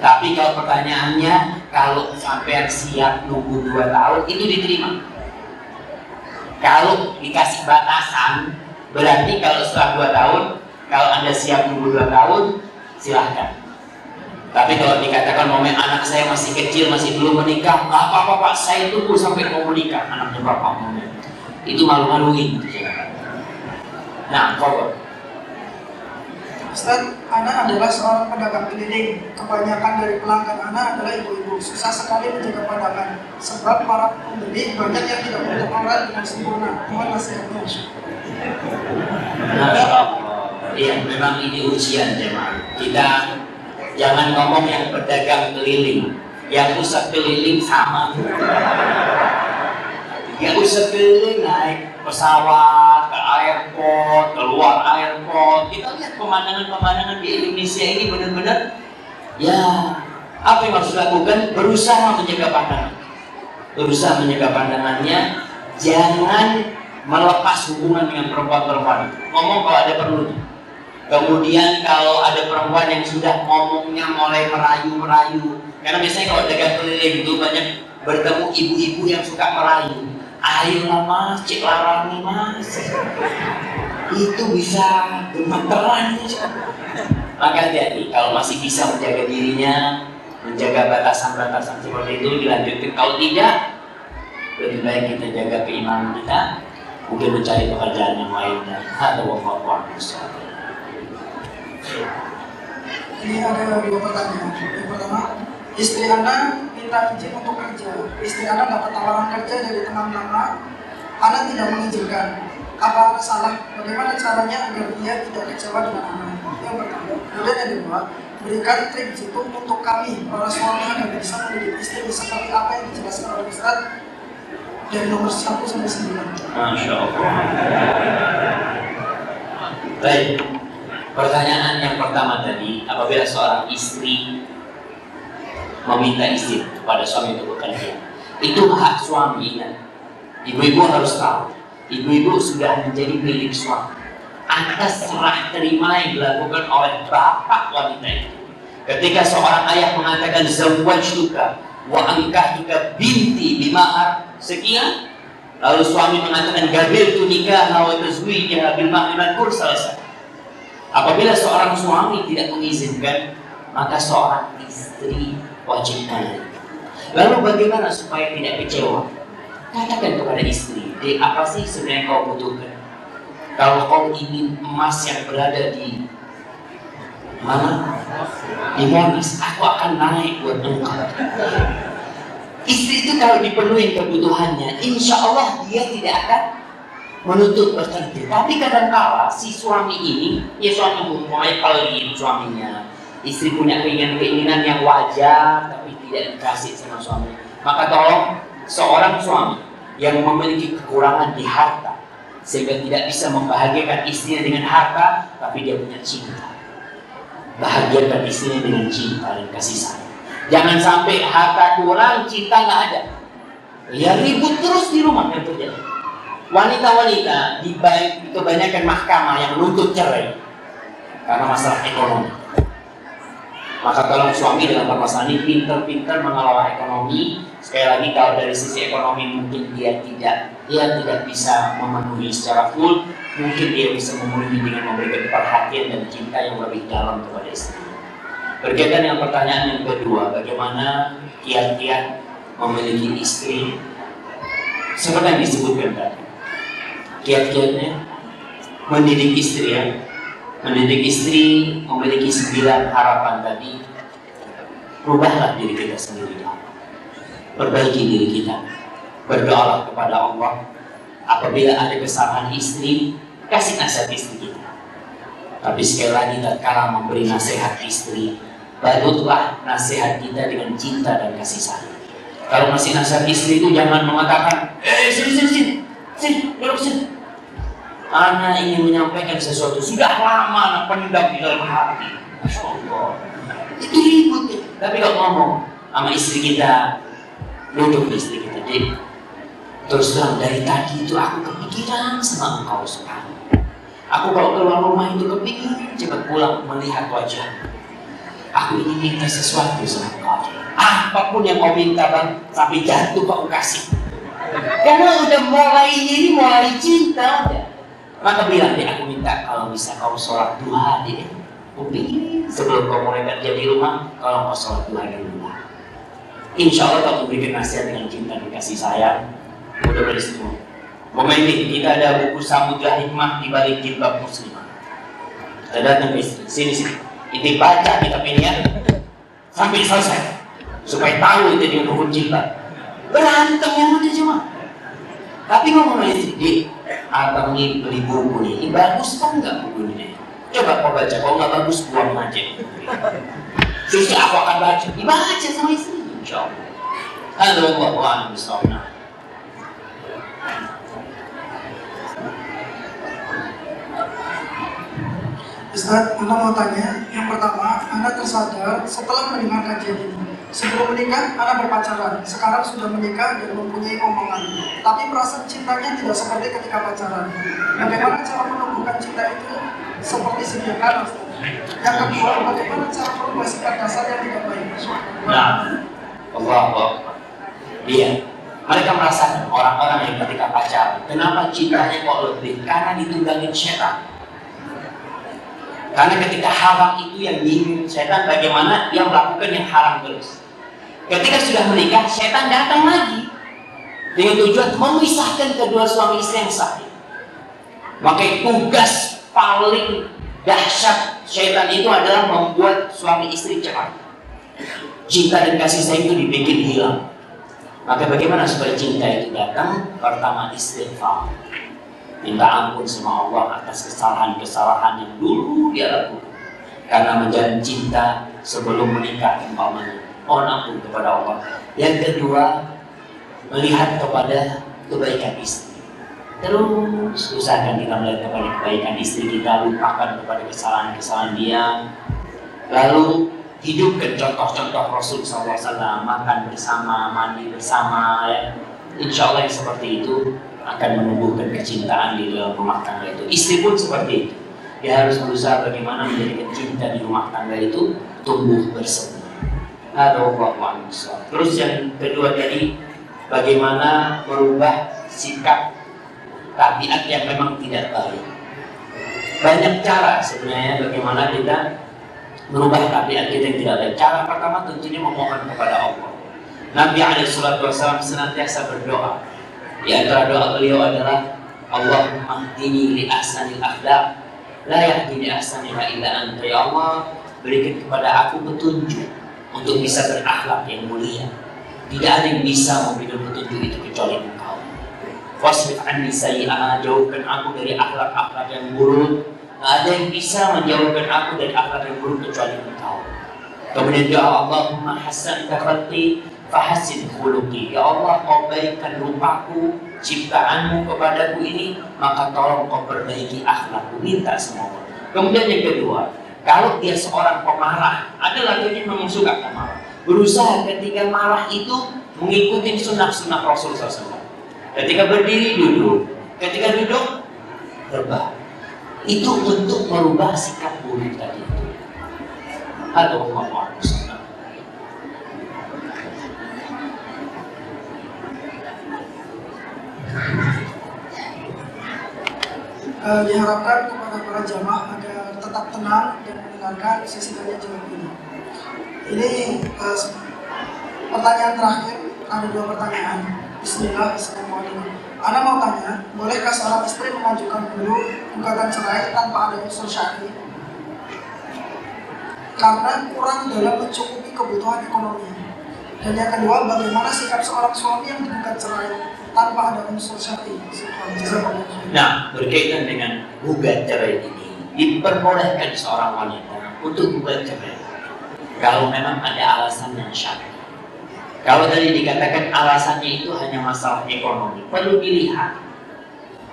Tapi kalau pertanyaannya, kalau sampai siap nunggu 2 tahun, itu diterima. Kalau dikasih batasan, berarti kalau setelah 2 tahun, kalau Anda siap nunggu 2 tahun, silahkan. Tapi kalau dikatakan momen anak saya masih kecil, masih belum menikah, nggak apa-apa Pak, saya tunggu sampai mau menikah, anaknya Bapak momen. Itu malu-maluin. Nah, kok Ustaz, Ana adalah seorang pedagang keliling. Kebanyakan dari pelanggan Ana adalah ibu-ibu. Susah sekali menjaga pandangan, sebab para pembeli banyak yang tidak menutup aurat dengan sempurna. Mohon nasihatnya. Masya Allah. Iya, memang ini ujian jemaah. Kita jangan ngomong yang pedagang keliling, yang pusat keliling sama. Yang pusat keliling naik pesawat ke airport, keluar airport. Kita lihat pemandangan-pemandangan di Indonesia ini benar-benar ya, apa yang harus dilakukan? Berusaha menjaga pandangan. Berusaha menjaga pandangannya, jangan melepas hubungan dengan perempuan-perempuan. Ngomong kalau ada perlunya. Kemudian kalau ada perempuan yang sudah ngomongnya mulai merayu-merayu, karena biasanya kalau dagang keliling itu banyak bertemu ibu-ibu yang suka merayu. Ayolah Mas, cek larangi Mas. Itu bisa gemeteran. Maka hati-hati, kalau masih bisa menjaga dirinya, menjaga batasan-batasan seperti itu, dilanjutkan. Kalau tidak, lebih baik kita jaga keimanan kita, mungkin mencari pekerjaan yang lainnya. Ada wallahu a'lam. Ini ada 2 pertanyaan. Yang pertama, istri Anda minta izin untuk kerja. Istri Anda dapat tawaran kerja dari teman lama. Anda tidak mengizinkan. Apa Anda salah? Bagaimana caranya agar dia tidak kecewa dengan Anda? Yang pertama. Kemudian yang kedua, berikan trik jitu untuk kami para suami agar bisa mendidik istri seperti apa yang dijelaskan oleh Ustaz. dari nomor 1 sampai 9. Masya Allah. Baik, pertanyaan yang pertama tadi, apabila seorang istri meminta izin kepada suami untuk bekerja, itu hak suami. Ingat, ibu-ibu harus tahu, ibu-ibu sudah menjadi milik suami atas serah terima yang dilakukan oleh bapak wanita itu. Ketika seorang ayah mengatakan zawwajtuka wa ankahtuka binti bimahar sekian, lalu suami mengatakan gabiltu nikah wa tazwijaha bil mahar kur, selesai. Apabila seorang suami tidak mengizinkan, maka seorang istri wajib menerima. Lalu bagaimana supaya tidak kecewa? Katakan kepada istri, "Dek, apa sih sebenarnya kau butuhkan? Kalau kau ingin emas yang berada di mana? Di Monas, aku akan naik buat engkau." Istri itu kalau dipenuhi kebutuhannya, insya Allah dia tidak akan menuntut bekerja. Tapi kadang-kala si suami ini, ya suami mulai pelit suaminya, istri punya keinginan yang wajar tapi tidak dikasih sama suami. Maka tolong, seorang suami yang memiliki kekurangan di harta sehingga tidak bisa membahagiakan istrinya dengan harta, tapi dia punya cinta, bahagiakan istrinya dengan cinta dan kasih sayang. Jangan sampai harta kurang, cinta nggak ada, ya ribut terus di rumah yang terjadi. Wanita-wanita di kebanyakan mahkamah yang menuntut cerai karena masalah ekonomi. Maka tolong suami dalam permasalahan ini pintar-pintar mengelola ekonomi. Sekali lagi, kalau dari sisi ekonomi mungkin dia tidak bisa memenuhi secara full, mungkin dia bisa memenuhi dengan memberikan perhatian dan cinta yang lebih dalam kepada istri. Berkaitan dengan pertanyaan yang kedua, bagaimana kiat-kiat memiliki istri? Seperti yang disebutkan tadi, kiat-kiatnya mendidik istri, ya. Mendidik istri memiliki 9 harapan tadi. Rubahlah diri kita sendiri, perbaiki diri kita, berdoalah kepada Allah. Apabila ada kesalahan istri, kasih nasihat istri kita. Tapi sekali lagi, tatkala memberi nasihat istri, badutlah nasihat kita dengan cinta dan kasih sayang. Kalau masih nasihat istri itu jangan mengatakan, sini, duduk sini. Anak ingin menyampaikan sesuatu, sudah lama anak pendam di dalam hati. Masya Allah, itu ribut ya. Tapi kalau ngomong sama istri kita, duduk istri kita, "Dek, terus terang dari tadi itu aku kepikiran sama engkau sekarang. Aku kalau keluar rumah itu kepingin cepat pulang melihat wajah. Aku ingin minta sesuatu sama engkau. Apapun yang kau minta, Bang, sampai jatuh kau kasih." Karena udah mulai cinta ya. Maka bilang, "Dek, aku minta kalau bisa kau sholat duha, Dek. Aku ingin sebelum kau mulai kerja di rumah, kalau kau sholat duha dulu." Insya Allah kau memberikan nasihat dengan cinta dan kasih sayang. Mudah-mudahan semua. Momentin, kita ada buku Samudra Hikmah di balik jilbab muslimah. Kita datang ke istri, sini. Ini baca kitab ini ya, sampai selesai, supaya tahu itu dia hukum jilbab. Berantem yang ada cuma. Tapi ngomong istri, "Dek, abang ini beli buku nih, ini bagus kan nggak buku ini? Coba kau baca, kalau nggak bagus buang aja. Terus aku akan baca, dibaca sama istri, insya Allah." Alhamdulillah, bismillah. Ustaz, Anda mau tanya, yang pertama, Anda tersadar setelah mendengar kajian ini. Sebelum menikah, Anda berpacaran. Sekarang sudah menikah dan mempunyai omongan. Tapi perasaan cintanya tidak seperti ketika pacaran. Bagaimana cara menumbuhkan cinta itu seperti sedia kala, Ustaz? Yang kedua, bagaimana cara merubah sikap dasar yang tidak baik? Nah, Allah. Iya. Mereka merasakan orang-orang yang ketika pacaran, kenapa cintanya kok lebih? Karena ditunggangin setan. Karena ketika haram itu yang diingin setan, bagaimana dia melakukan yang haram terus. Ketika sudah menikah, setan datang lagi dengan tujuan memisahkan kedua suami istri yang sah. Maka tugas paling dahsyat setan itu adalah membuat suami istri cerai. Cinta dan kasih sayang itu dibikin hilang. Maka bagaimana supaya cinta itu datang? Pertama, istighfar. Minta ampun sama Allah atas kesalahan-kesalahan yang dulu dia lakukan. Karena menjalin cinta sebelum menikah, umpamanya, mohon ampun kepada Allah. Yang kedua, melihat kepada kebaikan istri. Terus usahakan kita melihat kepada kebaikan istri kita, lupakan kepada kesalahan-kesalahan dia. Lalu hidupkan contoh-contoh Rasul SAW, makan bersama, mandi bersama, ya. Insya Allah yang seperti itu akan menumbuhkan kecintaan di dalam rumah tangga itu. Istri pun seperti itu. Dia harus berusaha bagaimana menjadikan cinta di rumah tangga itu tumbuh bersama. Terus yang kedua tadi, bagaimana merubah sikap tabiat yang memang tidak baik. Banyak cara sebenarnya bagaimana kita merubah tabiat kita yang tidak baik. Cara pertama tentunya memohon kepada Allah. Nabi SAW senantiasa berdoa. Di antara doa beliau adalah Allahumma hdini li ahsanil akhlaq la yahdini ahsaniha illa anta. Ya Allah, berikan kepada aku petunjuk untuk bisa berakhlak yang mulia. Tidak ada yang bisa memberikan petunjuk itu kecuali Engkau. Wasrif anni sayyi'ah, jauhkan aku dari akhlak-akhlak yang buruk. Tidak ada yang bisa menjauhkan aku dari akhlak yang buruk kecuali Engkau. Kemudian doa Allahumma hassan khalqi fahassin khuluqi. Ya Allah, kau baikkan rupaku, ciptaanmu kepadaku ini, maka tolong kau perbaiki akhlakku. Minta semua. Kemudian yang kedua, kalau dia seorang pemarah, ada laki-laki yang memang suka marah, berusaha ketika marah itu mengikuti sunnah-sunnah Rasul SAW. Ketika berdiri duduk, ketika duduk rebah. Itu untuk merubah sikap buruk tadi itu. Diharapkan kepada para jamaah agar tetap tenang dan mendengarkan sesi tanya jawab ini. Ini pertanyaan terakhir, ada 2 pertanyaan. Bismillah, assalamualaikum. Anda mau tanya, bolehkah seorang istri mengajukan dulu gugatan cerai tanpa ada unsur syar'i karena kurang dalam mencukupi kebutuhan ekonomi? Dan yang kedua, bagaimana sikap seorang suami yang digugat cerai tanpa ada unsur syar'i? Nah, berkaitan dengan gugat cerai ini, diperbolehkan seorang wanita untuk gugat cerai kalau memang ada alasan yang syar'i. Kalau tadi dikatakan alasannya itu hanya masalah ekonomi, perlu dilihat.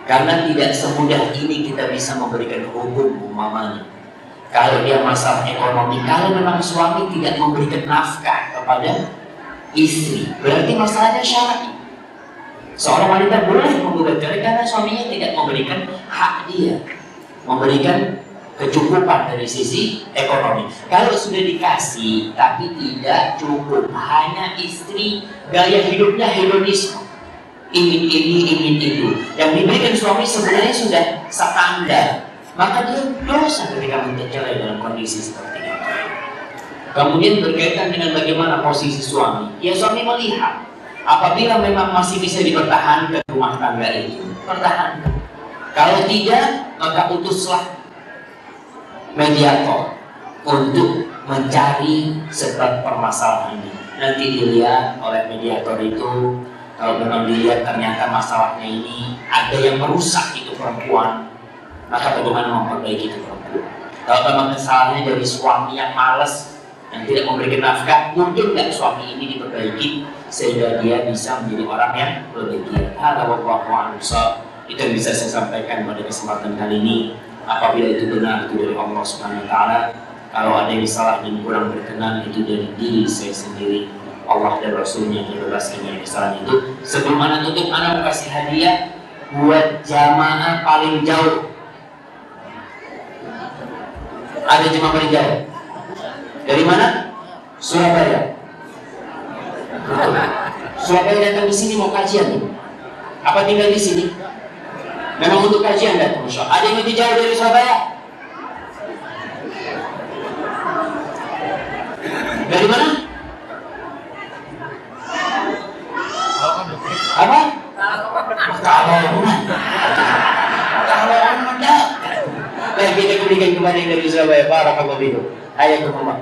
Karena tidak semudah ini kita bisa memberikan hukum umpamanya. Kalau dia masalah ekonomi, kalau memang suami tidak memberikan nafkah kepada istri, berarti masalahnya syar'i. Seorang wanita boleh menggugat cerai karena suaminya tidak memberikan hak dia, memberikan kecukupan dari sisi ekonomi. Kalau sudah dikasih tapi tidak cukup, hanya istri gaya hidupnya hedonisme, ingin ini ingin itu, yang diberikan suami sebenarnya sudah standar, maka dia dosa ketika minta cerai dalam kondisi seperti itu. Kemudian berkaitan dengan bagaimana posisi suami, ya suami melihat apabila memang masih bisa dipertahankan rumah tangga itu, pertahankan. Kalau tidak, maka utuslah mediator untuk mencari sebab permasalahan ini. Nanti dilihat oleh mediator itu, kalau memang dilihat ternyata masalahnya ini ada yang merusak itu perempuan, maka bagaimana memperbaiki itu perempuan. Kalau memang kesalahannya dari suami yang malas, yang tidak memberikan nafkah, mungkin nggak suami ini diperbaiki sehingga dia bisa menjadi orang yang lebih giat. Itu yang bisa saya sampaikan pada kesempatan kali ini. Apabila itu benar, itu dari Allah Subhanahu wa Ta'ala. Kalau ada yang salah dan kurang berkenan, itu dari diri saya sendiri. Allah dan Rasulnya yang bebaskan dari kesalahan itu. Sebelum anak tutup, anak mau kasih hadiah buat jamaah paling jauh. Ada jemaah paling jauh. Dari mana? Surabaya. Surabaya datang di sini mau kajian nih. Apa tinggal di sini? Memang untuk kajian datang. Ada yang lebih jauh dari Surabaya? Dari mana? Apa? Kalau mendak. Baik, kita berikan kepada yang dari Surabaya. Barakallahu fiikum. Ayakum Allah.